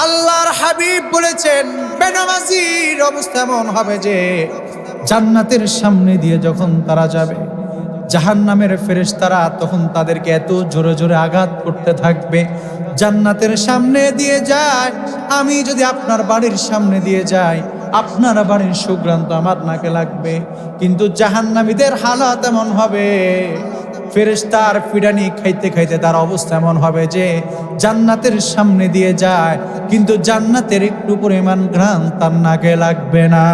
[SPEAKER 1] আল্লাহর হাবিব বলেছেন, বেনামাজির অবস্থা এমন হবে যে জান্নাতের সামনে দিয়ে যখন তারা যাবে, জাহান্নামের ফেরেশতারা তখন তাদেরকে এত জোরে জোরে আঘাত করতে থাকবে। জান্নাতের সামনে দিয়ে যায়, আমি যদি আপনার বাড়ির সামনে দিয়ে যাই, আপনার বাড়ির সুঘ্রাণ তো আমার নাকে লাগবে। কিন্তু জাহান্নামীদের হালাত এমন হবে, ফেরেশতার ফিরানি খাইতে খাইতে তার অবস্থা এমন হবে যে জান্নাতের সামনে দিয়ে যায়, কিন্তু জান্নাতের একটু পরিমাণ ঘ্রাণ তার নাকে লাগবে না।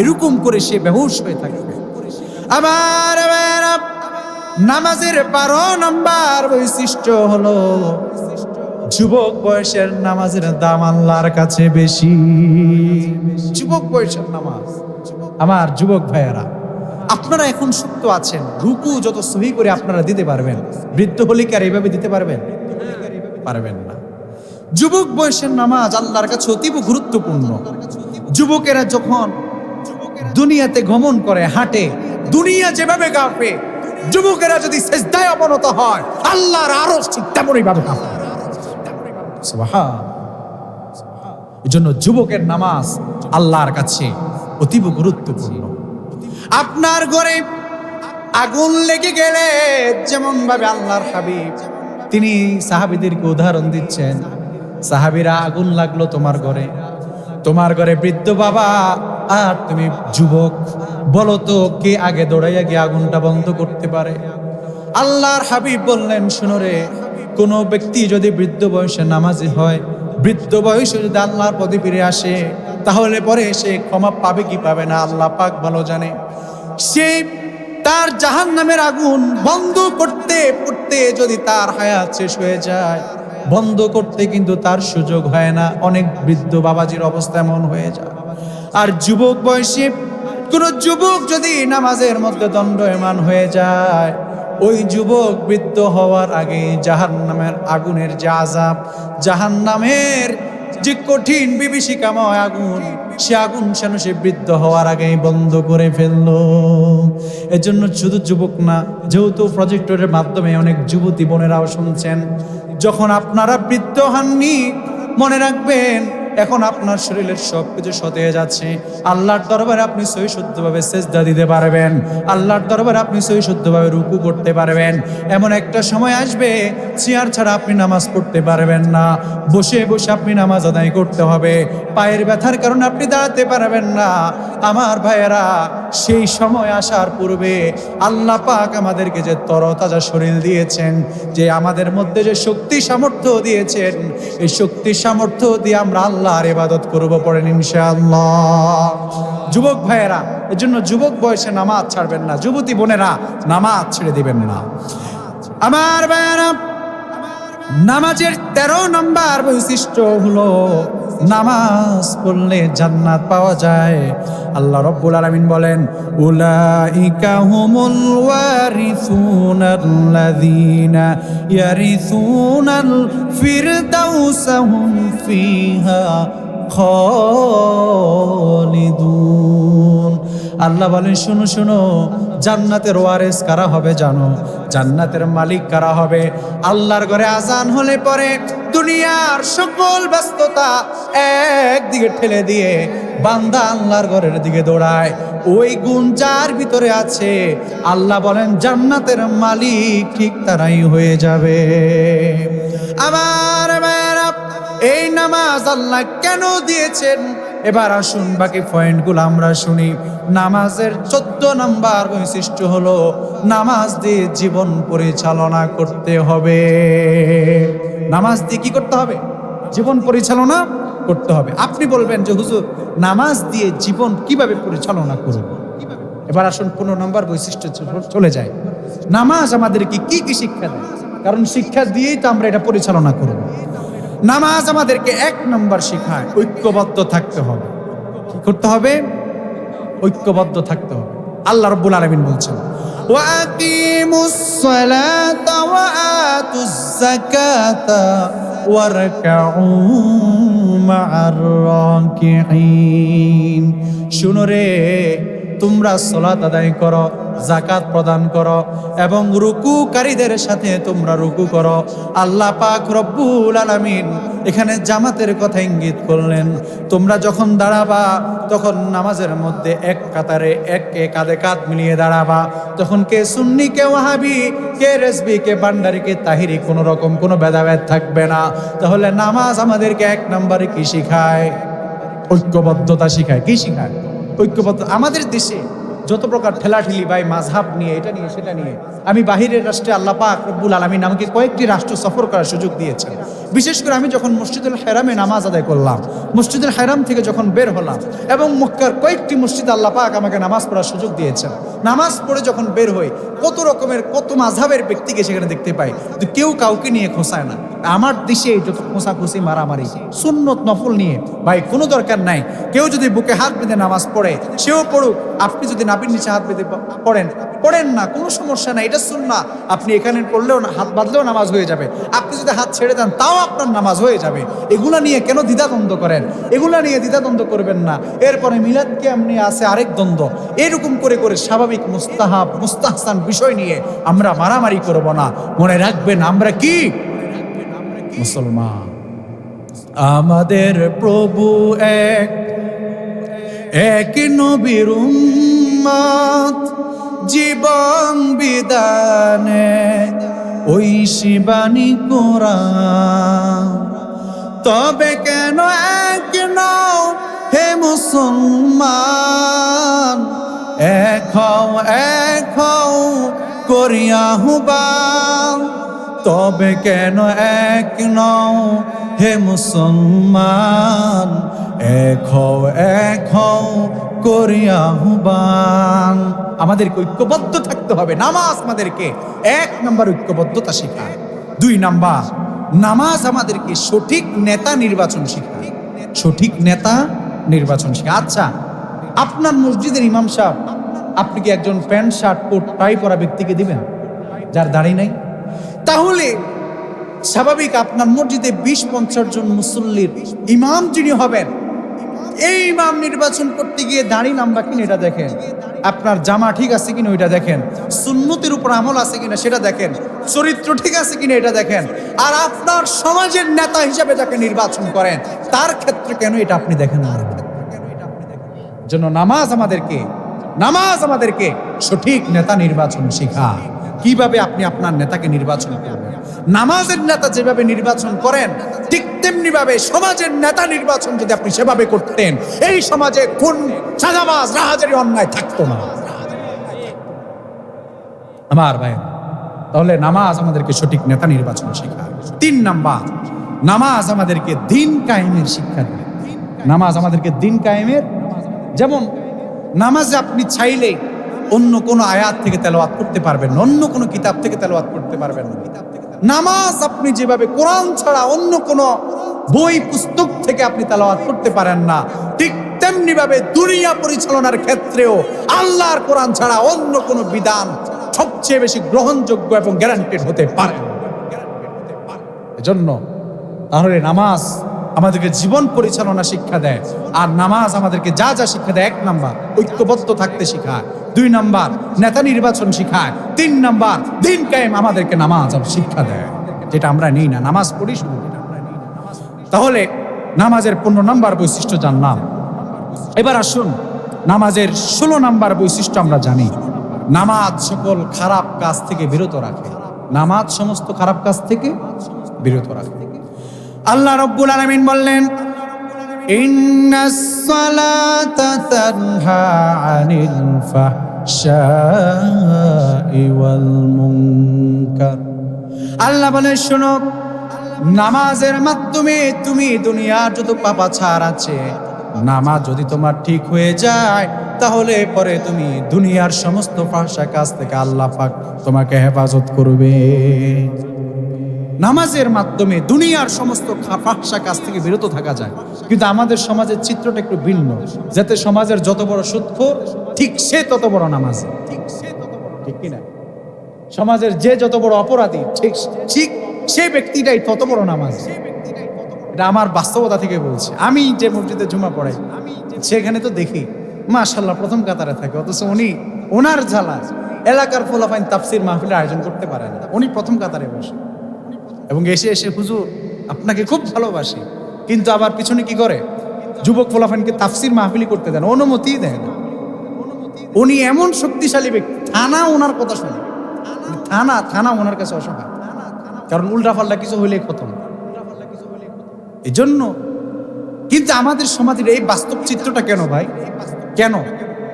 [SPEAKER 1] এরকম করে সে বেহুশ হয়ে থাকবে। আমার নামাজের 12 নম্বর বৈশিষ্ট্য হলো, যুবক বয়সের নামাজের দাম আল্লাহর কাছে বেশি। যুবক বয়সের নামাজ, আমার যুবক ভাইয়েরা, আপনারা এখন সুপ্ত আছেন, রুকু যত সহি করে আপনারা দিতে পারবেন, বৃদ্ধ হলে কি আর এইভাবে দিতে পারবেন? পারবেন না। যুবক বয়সের নামাজ আল্লাহর কাছে অতীব গুরুত্বপূর্ণ। যুবকেরা যখন দুনিয়াতে গমন করে, হাঁটে, দুনিয়া যেভাবে কাঁপে, যুবকেরা যদি সিজদায় অবনত হয়, আল্লাহর আরশ ঠিক তেমনই ভাবে কাঁপে। সুবহান। এজন্য যুবকের নামাজ আল্লাহর কাছে অতীব গুরুত্বপূর্ণ। আপনার ঘরে আগুন লেগে গেলে যেমন ভাবে আল্লাহর হাবিব তিনি সাহাবীদেরকে উদাহরণ দিচ্ছেন, সাহাবীরা, আগুন লাগলো তোমার ঘরে, তোমার ঘরে বৃদ্ধ বাবা আর তুমি যুবক, বলো তো কে আগে দৌড়াইয়া গিয়ে আগুনটা বন্ধ করতে পারে? আল্লাহর হাবিব বললেন, শুনো রে, কোন ব্যক্তি যদি বৃদ্ধ বয়সে নামাজি হয়, বৃদ্ধ বয়সে যদি আল্লাহর পদে ফিরে আসে, তাহলে পরে সে ক্ষমা পাবে কি পাবে না আল্লাহ পাক ভালো জানে। সে তার জাহান্নামের আগুন বন্ধ করতে করতে যদি তার হায়াত শেষ হয়ে যায়, বন্ধ করতে কিন্তু তার সুযোগ হয় না। অনেক বৃদ্ধ বাবাজির অবস্থা এমন হয়ে যায়। আর যুবক বয়সী কোন যুবক যদি নামাজের মধ্যে দণ্ডায়মান হয়ে যায়, ওই যুবক বৃদ্ধ হওয়ার আগে জাহান্নামের আগুনের যে আযাব, জাহান্নামের যে কঠিন বিভীষিকাময় আগুন, সে আগুন যেন সে বৃদ্ধ হওয়ার আগেই বন্ধ করে ফেললো। এজন্য শুধু যুবক না, যেহেতু প্রজেক্টরের মাধ্যমে অনেক যুবতী বোনেরাও শুনছেন, যখন আপনারা বৃদ্ধ হননি, মনে রাখবেন এখন আপনার শরীরের সবকিছু সতেজ আছে। আল্লাহর দরবারে আপনি সহি শুদ্ধভাবে সেজদা দিতে পারবেন, আল্লাহর দরবারে আপনি সহি শুদ্ধভাবে রুকু করতে পারবেন। এমন একটা সময় আসবে চেয়ার ছাড়া আপনি নামাজ পড়তে পারবেন না, বসে বসে আপনি নামাজ আদায় করতে হবে, পায়ের ব্যথার কারণে আপনি দাঁড়াতে পারবেন না। আমার ভাইয়েরা, সেই সময় আসার পূর্বে আল্লাহ পাক আমাদেরকে যে তরতাজা শরীর দিয়েছেন, যে আমাদের মধ্যে যে শক্তি সামর্থ্য দিয়েছেন, এই শক্তি সামর্থ্য দিয়ে আমরা আল্লাহর ইবাদত করব, পড়েন ইনশাআল্লাহ। যুবক ভাইয়েরা, এজন্য যুবক বয়সে নামাজ ছাড়বেন না, যুবতী বোনেরা নামাজ ছেড়ে দিবেন না। আমার ভাইয়েরা, নামাজের 13 নম্বর বৈশিষ্ট্য হলো নামাজ পড়লে জান্নাত পাওয়া যায়। আল্লাহ রাব্বুল আলামিন বলেন, উলাইকা হুমুল ওয়ারিসুনাল্লাযীনা ইয়ারিসুনাল ফিরদাউসা হুম ফিহা খালিদুন। আল্লাহ বলেন, শুনো শুনো, জান্নাতের ওয়ারিস কারা হবে জানো? জান্নাতের মালিক কারা হবে? আল্লাহর ঘরে আজান হলে পরে দুনিয়ার সকল ব্যস্ততা একদিকে ঠেলে দিয়ে বান্দা আল্লাহর ঘরের দিকে দৌড়ায়। ওই গুণ যার ভিতরে আছে, আল্লাহ বলেন জান্নাতের মালিক ঠিক তারাই হয়ে যাবে। আমার ভাইয়েরা, এই নামাজ আল্লাহ কেন দিয়েছেন? এবার আসুন বাকি পয়েন্টগুলো আমরা শুনি। নামাজের 14 নম্বর বৈশিষ্ট্য হলো নামাজ দিয়ে জীবন পরিচালনা করতে হবে। নামাজ দিয়ে কি করতে হবে? জীবন পরিচালনা করতে হবে। আপনি বলবেন যে হুজুর, নামাজ দিয়ে জীবন কিভাবে পরিচালনা করব? এবার আসুন 15 নম্বর বৈশিষ্ট্য চলে যায়। নামাজ আমাদেরকে কি কি শিক্ষা দেয়? কারণ শিক্ষা দিয়েই তো আমরা এটা পরিচালনা করব। নামাজ আমাদেরকে 1 নম্বর শিখায় ঐক্যবদ্ধ থাকতে হবে। কি করতে হবে? ঐক্যবদ্ধ থাকতে হবে। আল্লাহ রাব্বুল আলামিন বলছেন, ওয়াকিমুস সালাতা ওয়া আতুজ যাকাতা ওয়ারকাউ মা'আর রাকিঈন। শুনো রে, তোমরা সালাত আদায় করো, যাকাত প্রদান করো এবং রুকুকারীদের সাথে তোমরা রুকু করো। আল্লাহ পাক রব্বুল আলামিন এখানে জামাতের কথা ইঙ্গিত করলেন। তোমরা যখন দাঁড়াবা তখন নামাজের মধ্যে এক কাতারে একে কাঁধে কাঁধ মিলিয়ে দাঁড়াবা। তখন কে সুন্নি, কে ওয়াহাবি, কে রেজবি, কে ভান্ডারি, কে তাহিরি, কোনো রকম কোনো ভেদাভেদ থাকবে না। তাহলে নামাজ আমাদেরকে 1 নম্বরে কি শিখায়? ঐক্যবদ্ধতা শিখায়। কি শিখায়? ঐক্যবদ্ধ। আমাদের দেশে যত প্রকার ঠেলাঠেলি ভাই, মাযহাব নিয়ে, এটা নিয়ে সেটা নিয়ে। আমি বাহিরের রাষ্ট্রে আল্লাহ পাক রব্বুল আলামিন আমাকে কয়েকটি রাষ্ট্র সফর করার সুযোগ দিয়েছেন। বিশেষ করে আমি যখন মসজিদুল হারামে নামাজ আদায় করলাম, মসজিদুল হারাম থেকে যখন বের হলাম এবং মক্কার কয়েকটি মসজিদ আল্লাহ পাক আমাকে নামাজ পড়ার সুযোগ দিয়েছেন। নামাজ পড়ে যখন বের হই, কত রকমের কত মাযহাবের ব্যক্তিকে সেখানে দেখতে পাই, কিন্তু কেউ কাউকে নিয়ে খোঁসায় না। আমার দেশে যত খোঁসাখুঁসি, মারামারি, সুন্নত নফল নিয়ে ভাই কোনো দরকার নাই। কেউ যদি বুকে হাত বেঁধে নামাজ পড়ে, সেও পড়ুক। আপনি যদি নাভির নিচে হাত বেঁধে পড়েন না, কোনো সমস্যা নাই, এটা সুন্নাহ। আপনি এখানে পড়লেও হাত বাঁধলেও নামাজ হয়ে যাবে। আপনি যদি হাত ছেড়ে দেন তাও আপনার নামাজ হয়ে যাবে। এগুলা নিয়ে কেন দ্বিধাদ্বন্দ্ব করেন? এগুলা নিয়ে দ্বিধাদ্বন্দ্ব করবেন না। এরপরে মিলাদ কিয়াম নিয়ে আছে আরেক দ্বন্দ্ব। এরকম করে করে স্বাভাবিক মুস্তাহাব মুস্তাহসান বিষয় নিয়ে আমরা মারামারি করব না। মনে রাখবেন আমরা কি মুসলমান। আমাদের প্রভু এক নবীর উম্মত, জীবন বিধানে ওই শিবানী কোরআন। তবে কেন এক নও হে মুসলমান, এক হও করিয়া আহ্বান। তবে কেন এক নও হে মুসলমান, এক হও করিয়া আহ্বান। আমাদেরকে ঐক্যবদ্ধ থাকতে হবে। নামাজ আমাদেরকে 1 নম্বর ঐক্যবদ্ধতা শেখায়। 2 নাম্বার, নামাজ আমাদেরকে সঠিক নেতা নির্বাচন শেখায়। সঠিক নেতা নির্বাচন শেখায়। আচ্ছা, আপনার মসজিদের ইমাম সাহেব, আপনি কি একজন প্যান্ট শার্ট কোট টাই পরা ব্যক্তিকে দিবেন যার দাড়ি নাই? তাহলে স্বাভাবিক আপনার মসজিদে 20-50 জন মুসল্লির ইমাম যিনি হবেন, এই ইমাম নির্বাচন করতে গিয়ে দাড়ি লম্বা কিনা এটা দেখেন, আপনার জামা ঠিক আছে কিনা ওইটা দেখেন, সুন্নতের উপর আমল আছে কিনা সেটা দেখেন, চরিত্র ঠিক আছে কিনা এটা দেখেন। আর আপনার সমাজের নেতা হিসেবে যাকে নির্বাচন করেন তার ক্ষেত্রে কেন এটা আপনি দেখেন না? জন্য নামাজ আমাদেরকে সঠিক নেতা নির্বাচন শেখায়। কিভাবে আপনি আপনার নেতাকে নির্বাচন করবেন, নামাজের নেতা যেভাবে নির্বাচন করেন ঠিক তেমনি ভাবে সমাজের নেতা নির্বাচন যদি আপনি সেভাবে করতেন, এই সমাজে খুন, চাঁদাবাজ, রাহাজারি, অন্যায় থাকতো না। আমার ভাই, তাহলে নামাজ আমাদেরকে সঠিক নেতা নির্বাচন শেখায়। 3 নাম্বার, নামাজ আমাদেরকে দিন কায়েমের শিক্ষা দেয়। নামাজ আমাদেরকে দিন কায়েমের, যেমন নামাজে আপনি চাইলে অন্য কোনো আয়াত থেকে তেলাওয়াত করতে পারবেন না, অন্য কোনো কিতাব থেকে তেলাওয়াত করতে পারবেন না। নামাজ আপনি যেভাবে কোরআন ছাড়া অন্য কোনো বই পুস্তক থেকে আপনি তেলাওয়াত করতে পারেন না, ঠিক তেমনি ভাবে দুনিয়া পরিচালনার ক্ষেত্রেও আল্লাহর কোরআন ছাড়া অন্য কোনো বিধান সবচেয়ে বেশি গ্রহণযোগ্য এবং গ্যারান্টেড হতে পারে। এজন্য তাহলে নামাজ আমাদেরকে জীবন পরিচালনা শিক্ষা দেয়। আর নামাজ আমাদেরকে যা যা শিক্ষা দেয়, 1 নাম্বার ঐক্যবদ্ধ থাকতে শেখায়, 2 নাম্বার নেতা নির্বাচন শিখায়, 3 নাম্বার দিন কায়েম আমাদেরকে নামাজ শিক্ষা দেয়, যেটা আমরা নেই না। নামাজ পড়ি শুধু, তাহলে নামাজের 15 নাম্বার বৈশিষ্ট্য জানলাম। এবার আসুন নামাজের 16 নাম্বার বৈশিষ্ট্য আমরা জানি। নামাজ সকল খারাপ কাজ থেকে বিরত রাখে। নামাজ সমস্ত খারাপ কাজ থেকে বিরত রাখে। আল্লাহ রাব্বুল আলামিন বললেন, ইন্নাস সালাতা তানহা আনিল ফাহশাই ওয়াল মুনকার। আল্লাহ বলেন, শোনো, নামাজের মাধ্যমে তুমি দুনিয়ার যত পাপাচার আছে, নামাজ যদি তোমার ঠিক হয়ে যায় তাহলে পরে তুমি দুনিয়ার সমস্ত ফাহশা কাজ থেকে আল্লাহ পাক তোমাকে হেফাজত করবে। নামাজের মাধ্যমে দুনিয়ার সমস্ত ফাহশা কাজ থেকে বিরত থাকা যায়। কিন্তু আমাদের সমাজের চিত্রটা একটু ভিন্ন, যাতে সমাজের যত বড় সুদখোর ঠিক সে তত বড় নামাজি, ঠিক কিনা? সমাজের যে যত বড় অপরাধী ঠিক সে ব্যক্তিটাই তত বড় নামাজি। এটা আমার বাস্তবতা থেকে বলছি। আমি যে মসজিদে জুমা পড়াই সেখানে তো দেখি মাশাআল্লাহ প্রথম কাতারে থাকে, অথচ ওনার জ্বালা এলাকার ফলাফাইন তাফসির মাহফিলের আয়োজন করতে পারে না। উনি প্রথম কাতারে বসে এবং এসে হুজুর আপনাকে খুব ভালোবাসি, কিন্তু আবার পিছনে কি করে, যুবক ফলাফাইনকে তাফসির মাহফিলি করতে দেন, অনুমতিই দেয় না। উনি এমন শক্তিশালী ব্যক্তি, থানা ওনার কথা শুনে, থানা ওনার কাছে অসহায়, কারণ উল্টাপাল্টা কিছু হইলে খতম। এই জন্য কিন্তু আমাদের সমাজের এই বাস্তব চিত্রটা কেন ভাই, কেন?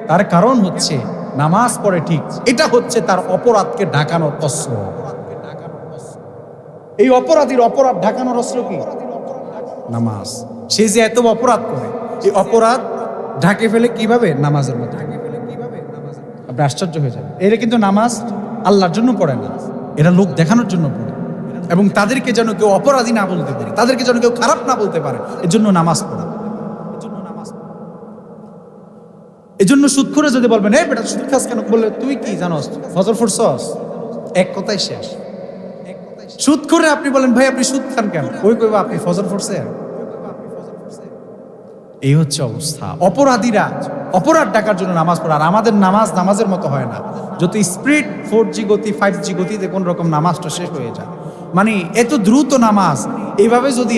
[SPEAKER 1] তার কারণ হচ্ছে নামাজ পড়ে ঠিক, এটা হচ্ছে তার অপরাধকে ঢাকানোর অস্ত্র। এই অপরাধীর অপরাধ ঢাকানোর অস্ত্র কি? নামাজ। সে যে এত অপরাধ করে, এই অপরাধ ঢাকে ফেলে কিভাবে? নামাজের মধ্যে। আপনি আশ্চর্য হয়ে যাবেন। এরা কিন্তু নামাজ আল্লাহর জন্য পড়ে না, এরা লোক দেখানোর জন্য পড়ে, এবং তাদেরকে যেন কেউ অপরাধী না বলতে পারে, তাদেরকে যেন কেউ খারাপ না বলতে পারে, এর জন্য নামাজ পড়ে। এজন্য সুদখোরে যদি বলবেন, এই বেটা সুদ খাস কেন, বললে তুই কি জানোস ফজর পড়ছস, এক কথাই শেষ। সুদখোরে আপনি বলেন, ভাই আপনি সুদ খান কেন, ওই কইবা আপনি ফজর পড়ছেন। এই হচ্ছে অবস্থা। অপরাধীরা অপরাধ ডাকার জন্য নামাজ পড়ে। আর আমাদের নামাজের মতো হয় না। যত স্পিড 4G গতি 5G গতিতে কোন রকম নামাজটা শেষ হয়ে যায়, মানে এত দ্রুত নামাজ। এইভাবে যদি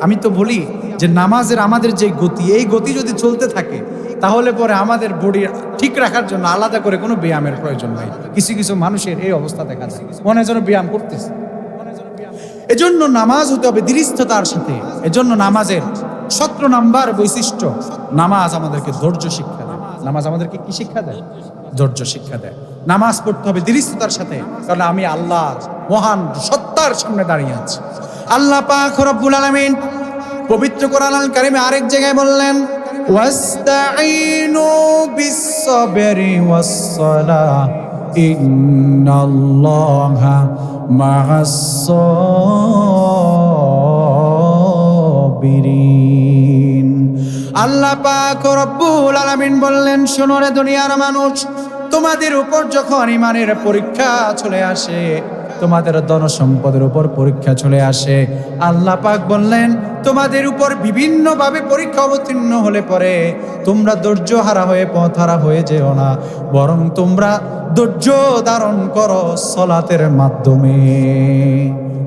[SPEAKER 1] আমি তো বলি যে নামাজের আমাদের যে গতি, এই গতি যদি চলতে থাকে তাহলে পরে আমাদের বডি ঠিক রাখার জন্য আলাদা করে কোনো ব্যায়ামের প্রয়োজন নাই। কিছু কিছু মানুষের এই অবস্থা দেখা যায়, মনে হয় যেন ব্যায়াম করতেছে। এজন্য নামাজ হতে হবে দৃঢ়তার সাথে। এজন্য নামাজের 17 নাম্বার বৈশিষ্ট্য, নামাজ আমাদেরকে ধৈর্য শিক্ষা দেয়। নামাজ আমাদেরকে কি শিক্ষা দেয়? ধৈর্য শিক্ষা দেয়। নামাজ পড়তে হবে দৃঢ়তার সাথে, কারণ আমি আল্লাহর মহান সত্তার সামনে দাঁড়িয়ে আছি। আল্লাহ পাক রব্বুল আলামিন পবিত্র কোরআন আল কারীমে আরেক জায়গায় বললেন, ওয়াস্তাঈনু বিস-সাবরি ওয়াস-সালাহ ইন্নাল্লাহা মা'আস-সাবিরিন। আল্লাহ পাক রব্বুল আলামিন বললেন, শোনো রে দুনিয়ার মানুষ, তোমাদের উপর যখন ঈমানের পরীক্ষা চলে আসে তোমাদের ধন সম্পদের উপর পরীক্ষা চলে আসে। আল্লাহ পাক বললেন, তোমাদের উপর বিভিন্নভাবে পরীক্ষা অবতীর্ণ হলে পরে তোমরা ধৈর্য হারা হয়ে পথ হারা হয়ে যেও না, বরং তোমরা ধৈর্য ধারণ করো সালাতের মাধ্যমে।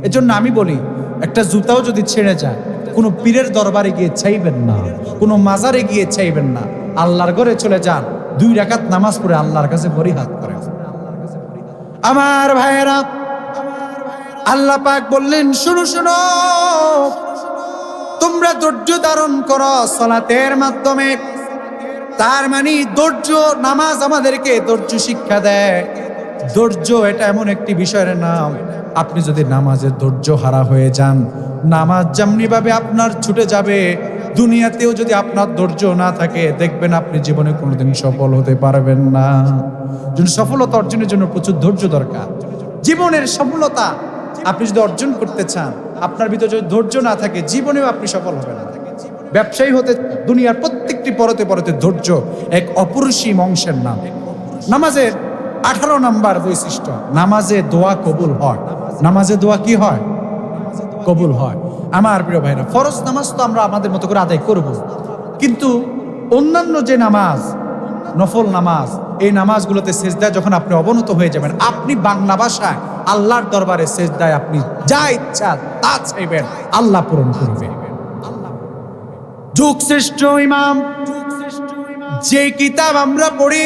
[SPEAKER 1] এজন্য আমি বলি, একটা জুতাও যদি ছেড়ে যায়, কোনো পীরের দরবারে গিয়ে চাইবেন না, কোনো মাজারে গিয়ে চাইবেন না, আল্লাহর ঘরে চলে যান, 2 রাকাত নামাজ পড়ে আল্লাহর কাছে ফরিয়াদ করেন। আমার ভাইয়েরা, আল্লাহ পাক বললেন, শুনো শুনো, তোমরা ধৈর্য ধারণ করো সালাতের মাধ্যমে। তার মানে ধৈর্য, নামাজ আমাদেরকে ধৈর্য শিক্ষা দেয়। ধৈর্য এটা এমন একটি বিষয়ের নাম, আপনি যদি নামাজে ধৈর্য হারা হয়ে যান, নামাজ যেমনি ভাবে আপনার ছুটে যাবে, দুনিয়াতেও যদি আপনার ধৈর্য না থাকে, দেখবেন আপনি জীবনে কোনোদিন সফল হতে পারবেন না। সফলতা অর্জনের জন্য প্রচুর ধৈর্য দরকার। জীবনের সফলতা আপনি যদি অর্জন করতে চান, আপনার ভিতরে যদি ধৈর্য না থাকে, জীবনেও আপনি সফল হবেন না। ব্যবসায়ী হতে দুনিয়ার প্রত্যেকটি পরতে পরতে ধৈর্য এক অপরিসীম অংশের নাম। নামাজের 18 নম্বর বৈশিষ্ট্য, নামাজে দোয়া কবুল হয়। নামাজে দোয়া কি হয়? কবুল হয়। আমার প্রিয় ভাইরা, ফরজ নামাজ তো আমরা আমাদের মতো করে আদায় করব, কিন্তু অন্যান্য যে নামাজ, নফল নামাজ, এই নামাজগুলোতে সেজদায় যখন আপনি অবনত হয়ে যাবেন, আপনি বাংলা ভাষায় আল্লাহর দরবারে সেজদায় আপনি যা ইচ্ছা তা চাইবেন, আল্লাহ পূরণ করবে। যুগ শ্রেষ্ঠ ইমাম যে কিতাব আমরা পড়ি,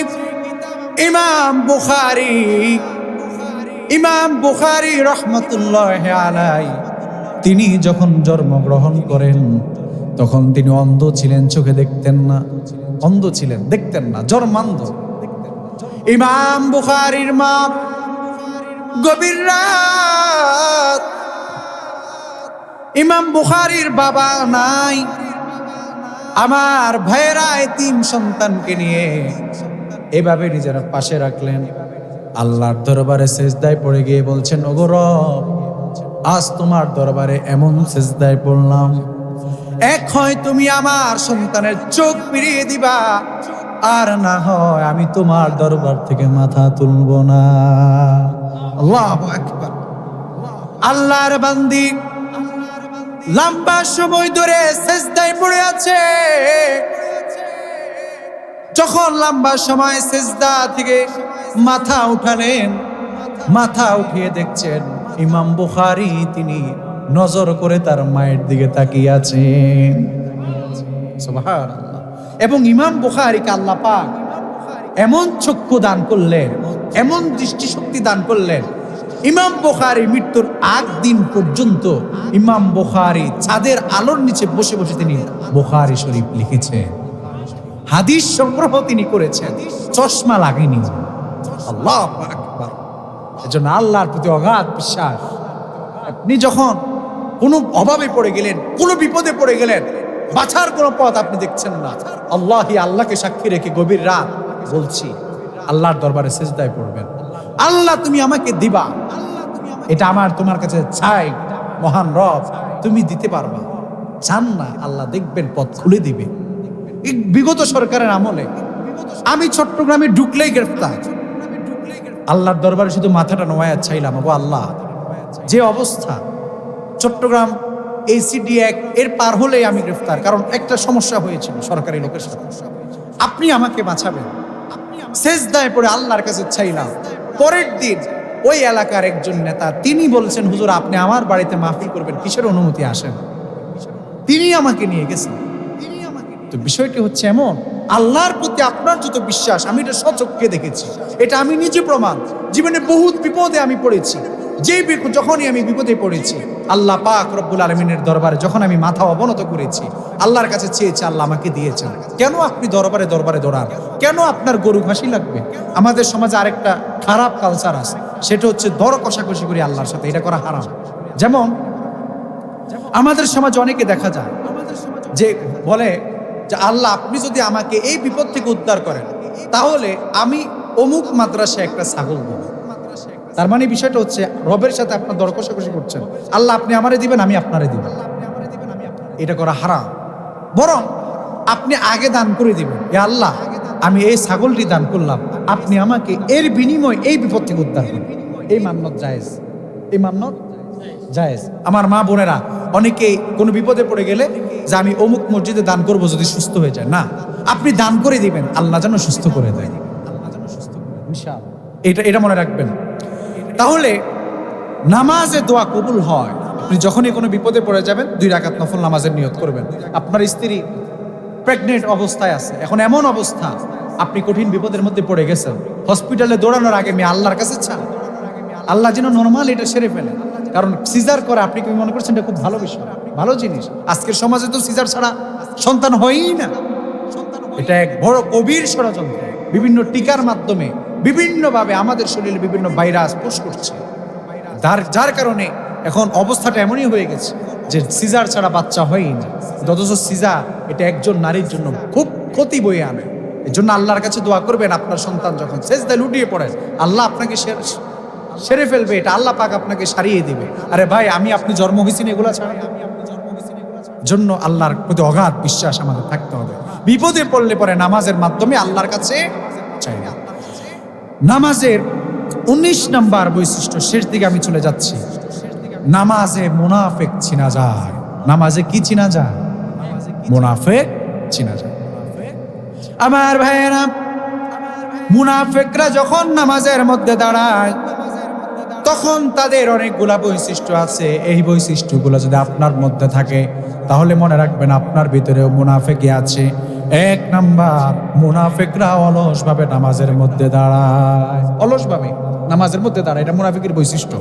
[SPEAKER 1] ইমাম বুখারী রাহমাতুল্লাহি আলাইহি, তিনি যখন জন্মগ্রহণ করেন তখন তিনি অন্ধ ছিলেন, চোখে দেখতেন না, অন্ধ ছিলেন, দেখতেন না, জন্মান্ধ। ইমাম বুখারীর মা গভীর রাত, ইমাম বুখারীর বাবা নাই, আমার ভাইয়েরা এতিম সন্তানকে নিয়ে এভাবে নিজেরা পাশে রাখলেন। আল্লাহর দরবারে সেজদায় পড়ে গিয়ে বলছেন, ওগো রব, আজ তোমার দরবারে এমন সেজদায় পড়লাম, এক হয় তুমি আমার সন্তানের চোখ ফিরিয়ে দিবা, আর না হয় আমি তোমার দরবার থেকে মাথা তুলব না। আল্লাহু আকবার। আল্লাহর বান্দি লম্বা সময় ধরে সেজদায় পড়ে আছে। যখন লম্বা সময় সেজদা থেকে মাথা উঠালেন, মাথা উঠিয়ে দেখছেন ইমাম বুখারী তিনি নজর করে তার মায়ের দিকে তাকিয়ে আছেন। সুবহানাল্লাহ। এবং ইমাম বুখারীকে আল্লাহ পাক এমন চক্ষু দান করলেন, এমন দৃষ্টিশক্তি দান করলেন, ইমাম বুখারী মৃত্যুর আগ দিন পর্যন্ত ইমাম বুখারী ছাদের আলোর নিচে বসে বসে তিনি বুখারী শরীফ লিখেছেন, হাদিস সংগ্রহ তিনি করেছেন, চশমা লাগেনি। আল্লাহু আকবার। এজন্য আল্লাহর প্রতি অগাধ বিশ্বাস। আপনি যখন কোনো অভাবে পড়ে গেলেন, কোনো বিপদে পড়ে গেলেন, বাঁচার কোনো পথ আপনি দেখছেন না, আল্লাহকে সাক্ষী রেখে গভীর রাত বলছি, আল্লাহর দরবারে সিজদায় পড়বেন। আল্লাহ তুমি আমাকে দিবা, এটা আমার তোমার কাছে চাই, মহান রব তুমি দিতে পারবা। চান না, আল্লাহ দেখবেন পথ খুলে দিবে। বিগত সরকারের আমলে আমি চট্টগ্রামে ঢুকলেই গ্রেফতার। আল্লাহর দরবারে শুধু মাথাটা নোয়া চাইলাম, গো আল্লাহ, যে অবস্থা চট্টগ্রাম ACD Act এর পার হলেই আমি গ্রেফতার, কারণ একটা সমস্যা হয়েছিল সরকারি লোকের সাথে, আপনি আমাকে বাঁচাবেন। সেজদায় পড়ে আল্লাহর কাছে চাইলাম। পরের দিন ওই এলাকার একজন নেতা তিনি বলছেন, হুজুর আপনি আমার বাড়িতে মাহফিল করবেন, কিসের অনুমতি, আসেন। তিনি আমাকে নিয়ে গেছেন। তো বিষয়টি হচ্ছে এমন, আল্লাহর প্রতি আপনার যত বিশ্বাস, আমি এটা সচক্ষে দেখেছি, এটা আমি নিজে প্রমাণ। জীবনে বহুত বিপদে আমি পড়েছি, যখনই আমি বিপদে পড়েছি, আল্লাহ পাক রব্বুল আলামিনের দরবারে যখন আমি মাথা অবনত করেছি, আল্লাহর কাছে চেয়েছি, আল্লাহ আমাকে দিয়েছেন। কেন আপনি দরবারে দরবারে দৌড়ান? কেন আপনার গরু ঘাসি লাগবে? আমাদের সমাজে আরেকটা খারাপ কালচার আছে, সেটা হচ্ছে দর কষাকষি করি আল্লাহর সাথে, এটা করা হারাম। যেমন আমাদের সমাজে অনেকে দেখা যায় যে বলে যে আল্লাহ আপনি যদি আমাকে এই বিপদ থেকে উদ্ধার করেন, তাহলে আমি অমুক মাদ্রাসায় একটা ছাগল দেব। তার মানে বিষয়টা হচ্ছে রবের সাথে আপনার দর কষাকষি করছেন, আল্লাহ আপনি আমারে দিবেন, আমি আপনারে দিব। এটা করা হারাম। বরং আপনি আগে দান করে দিবেন, এ আল্লাহ আমি এই ছাগলটি দান করলাম, আপনি আমাকে এর বিনিময়ে এই বিপদ থেকে উদ্ধার করুন। এই মান্নত জায়েজ। এই মান্নত জায়েজ। আমার মা বোনেরা অনেকেই কোনো বিপদে পড়ে গেলে যে আমি অমুক মসজিদে দান করব যদি সুস্থ হয়ে যায়, না, আপনি দান করে দিবেন আল্লাহ যেন সুস্থ করে দেয়, এটা মনে রাখবেন। তাহলে নামাজে দোয়া কবুল হয়। আপনি যখনই কোনো বিপদে পড়ে যাবেন 2 রাকাত নফল নামাজের নিয়ত করবেন। আপনার স্ত্রী প্রেগনেন্ট অবস্থায় আছে, এখন এমন অবস্থা আপনি কঠিন বিপদের মধ্যে পড়ে গেছেন, হসপিটালে দৌড়ানোর আগে আমি আল্লাহর কাছে চান আল্লাহ যেন নরমাল এটা সেরে ফেলে। কারণ সিজার করা আপনি কি মনে করছেন এটা খুব ভালো বিষয়, ভালো জিনিস? আজকের সমাজে তো সিজার ছাড়া সন্তান হয়ই না। এটা এক বড় গভীর ষড়যন্ত্র। বিভিন্ন টিকার মাধ্যমে বিভিন্নভাবে আমাদের শরীরে বিভিন্ন ভাইরাস পুশ করছে, যার কারণে এখন অবস্থাটা এমনই হয়ে গেছে যে সিজার ছাড়া বাচ্চা হয়ই না। অথচ সিজার এটা একজন নারীর জন্য খুব ক্ষতি বয়ে আনে। এই জন্য আল্লাহর কাছে দোয়া করবেন, আপনার সন্তান যখন সেজদায় লুটিয়ে পড়ে আল্লাহ আপনাকে সেরে ফেলবে, এটা আল্লাহ পাক আপনাকে সারিয়ে দিবে। আরে ভাই, আমি আপনি জন্ম হয়েছি না এগুলা ছাড়া? জন্য আল্লাহর প্রতি অগাধ বিশ্বাস আমাদের থাকতে হবে। বিপদে পড়লে পরে নামাজের মাধ্যমে আল্লাহর কাছে চাই। নামাজের 19 নম্বর বৈশিষ্ট্য, শেষ দিকে আমি চলে যাচ্ছি। নামাজে মুনাফিক চিনা যায়। নামাজে কি চিনা যায়? মুনাফিক চিনা যায়। আমার ভাইয়েরা, মুনাফিকরা যখন নামাজের মধ্যে দাঁড়ায় তখন তাদের অনেকগুলা বৈশিষ্ট্য আছে। এই বৈশিষ্ট্যগুলো যদি আপনার মধ্যে থাকে তাহলে মনে রাখবেন আপনার ভিতরেও মুনাফিকই আছে। 1 নাম্বার, মুনাফিকরা অলসভাবে নামাজের মধ্যে দাঁড়ায়। অলসভাবে নামাজের মধ্যে দাঁড়ায়, এটা মুনাফিকের বৈশিষ্ট্য।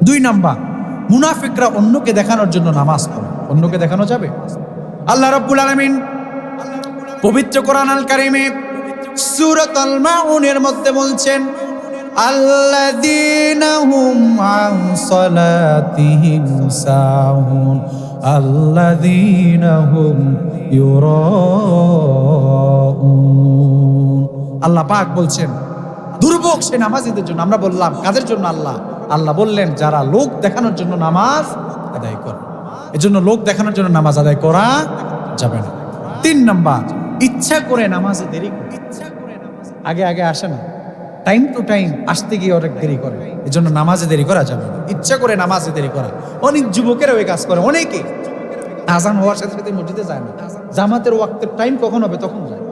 [SPEAKER 1] 2 নাম্বার, মুনাফিকরা অন্যকে দেখানোর জন্য নামাজ পড়ে। অন্যকে দেখানো যাবে? আল্লাহ রাব্বুল আলামিন পবিত্র কোরআন আল কারীমে সূরাতুল মাউনের মধ্যে বলছেন, আল্লাযীনা হুম আন সালাতিহিম সাহুন আল্লাযীনা হুম ইউরাউন। আল্লাহ পাক বলছেন দুর্ভোগ সে নামাজীদের জন্য। আমরা বললাম কাদের জন্য? আল্লাহ বললেন যারা লোক দেখানোর জন্য নামাজ আদায় করে। এজন্য লোক দেখানোর জন্য নামাজ আদায় করা যাবে না। 3 নাম্বার, ইচ্ছা করে নামাজে দেরি করে। আগে আসে না, টাইম টু টাইম আসতে গিয়ে অনেক দেরি করে, এজন্য নামাজে দেরি করা যাবে না। ইচ্ছা করে নামাজে দেরি করা, অনেক যুবকেরা ওই কাজ করে। অনেকে আজান হওয়ার সাথে সাথে মসজিদে যায় না, জামাতের ওয়াক্তের টাইম কখন হবে তখন যায়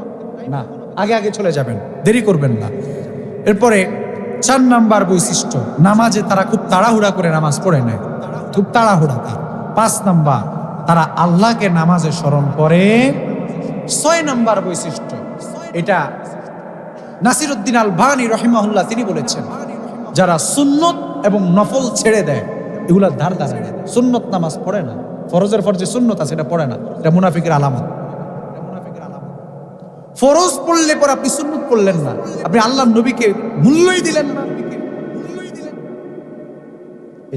[SPEAKER 1] না, আগে চলে যাবেন, দেরি করবেন না। এরপরে 4 নাম্বার বৈশিষ্ট্য, নামাজে তারা খুব তাড়াহুড়া করে নামাজ পড়ে নেয়, খুব তাড়াহুড়া তার। 5 নাম্বার, তারা আল্লাহকে নামাজে স্মরণ করে। 6 নাম্বার বৈশিষ্ট্য, এটা নাসিরউদ্দিন আলবানী রহিমাহুল্লাহ তিনি বলেছেন, যারা সুন্নত এবং নফল ছেড়ে দেয় এগুলার ধার ধারে না, সুন্নত নামাজ পড়ে না, ফরজের ফরজে সুন্নত আছে এটা পড়ে না, এটা মুনাফিকের আলামত। ফরজ পড়লে পর আপনি সুন্নত পড়লেন না, আপনি আল্লাহর নবীকে মূল্যই দিলেন না।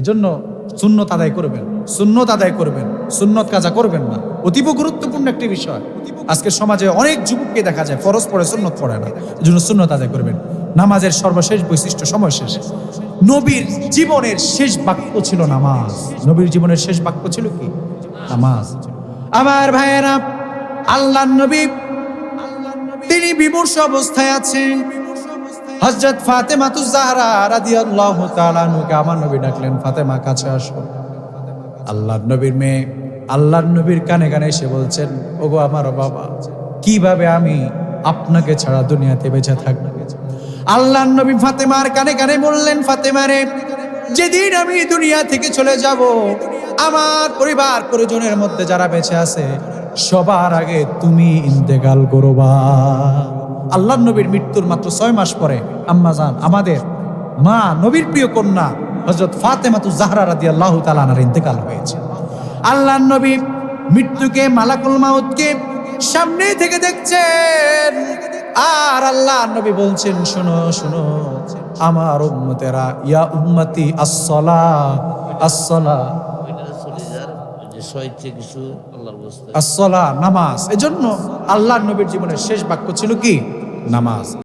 [SPEAKER 1] এজন্য সুন্নত আদায় করবেন, সুন্নত কাজা করবেন না। অতীব গুরুত্বপূর্ণ একটি বিষয়। আজকে সমাজে অনেক যুবককে দেখা যায় ফরজ পড়ে সুন্নত পড়ে না, এজন্য সুন্নত আদায় করবেন। নামাজের সর্বশেষ বৈশিষ্ট্য, সময় শেষ। নবীর জীবনের শেষ বাক্য ছিল নামাজ। নবীর জীবনের শেষ বাক্য ছিল কি? নামাজ। আমার ভাইয়েরা, আল্লাহর নবী তিনি বিমর্ষ অবস্থায় আছেন। হযরত ফাতেমাতুজ জাহরা রাদিয়াল্লাহু তাআলা আনহাকে আমার নবী ডাকলেন, ফাতেমা কাছে আসো। আল্লাহর নবীর মেয়ে আল্লাহর নবীর কানে কানে এসে বলছেন, ওগো আমার বাবা, কিভাবে আমি আপনাকে ছাড়া দুনিয়াতে বেঁচে থাকবো? আল্লাহর নবী ফাতেমার কানে কানে বললেন, ফাতেমা রে, যেদিন আমি দুনিয়া থেকে চলে যাব, আমার পরিবার পরিজনের মধ্যে যারা বেঁচে আছে সবার আগে তুমি ইন্তেকাল করবা। আল্লাহর নবীর মৃত্যুর মাত্র 6 মাস পরে আম্মাজান আমাদের মা নবীর প্রিয় কন্যা হযরত ফাতেমাতুজ জাহরা রাদিয়াল্লাহু তাআলা আনহার ইন্তেকাল হয়েছে। আল্লাহর নবী মৃত্যুকে, মালাকুল মাউতকে সামনে থেকে দেখছেন, আর আল্লাহর নবী বলছেন, শোনো শোনো আমার উম্মতেরা, ইয়া উম্মতি আসসালাহ আসসালাহ, আসসালাহ নামাজ। এজন্য আল্লাহর নবীর জীবনের শেষ বাক্য ছিল কি? নামাজ।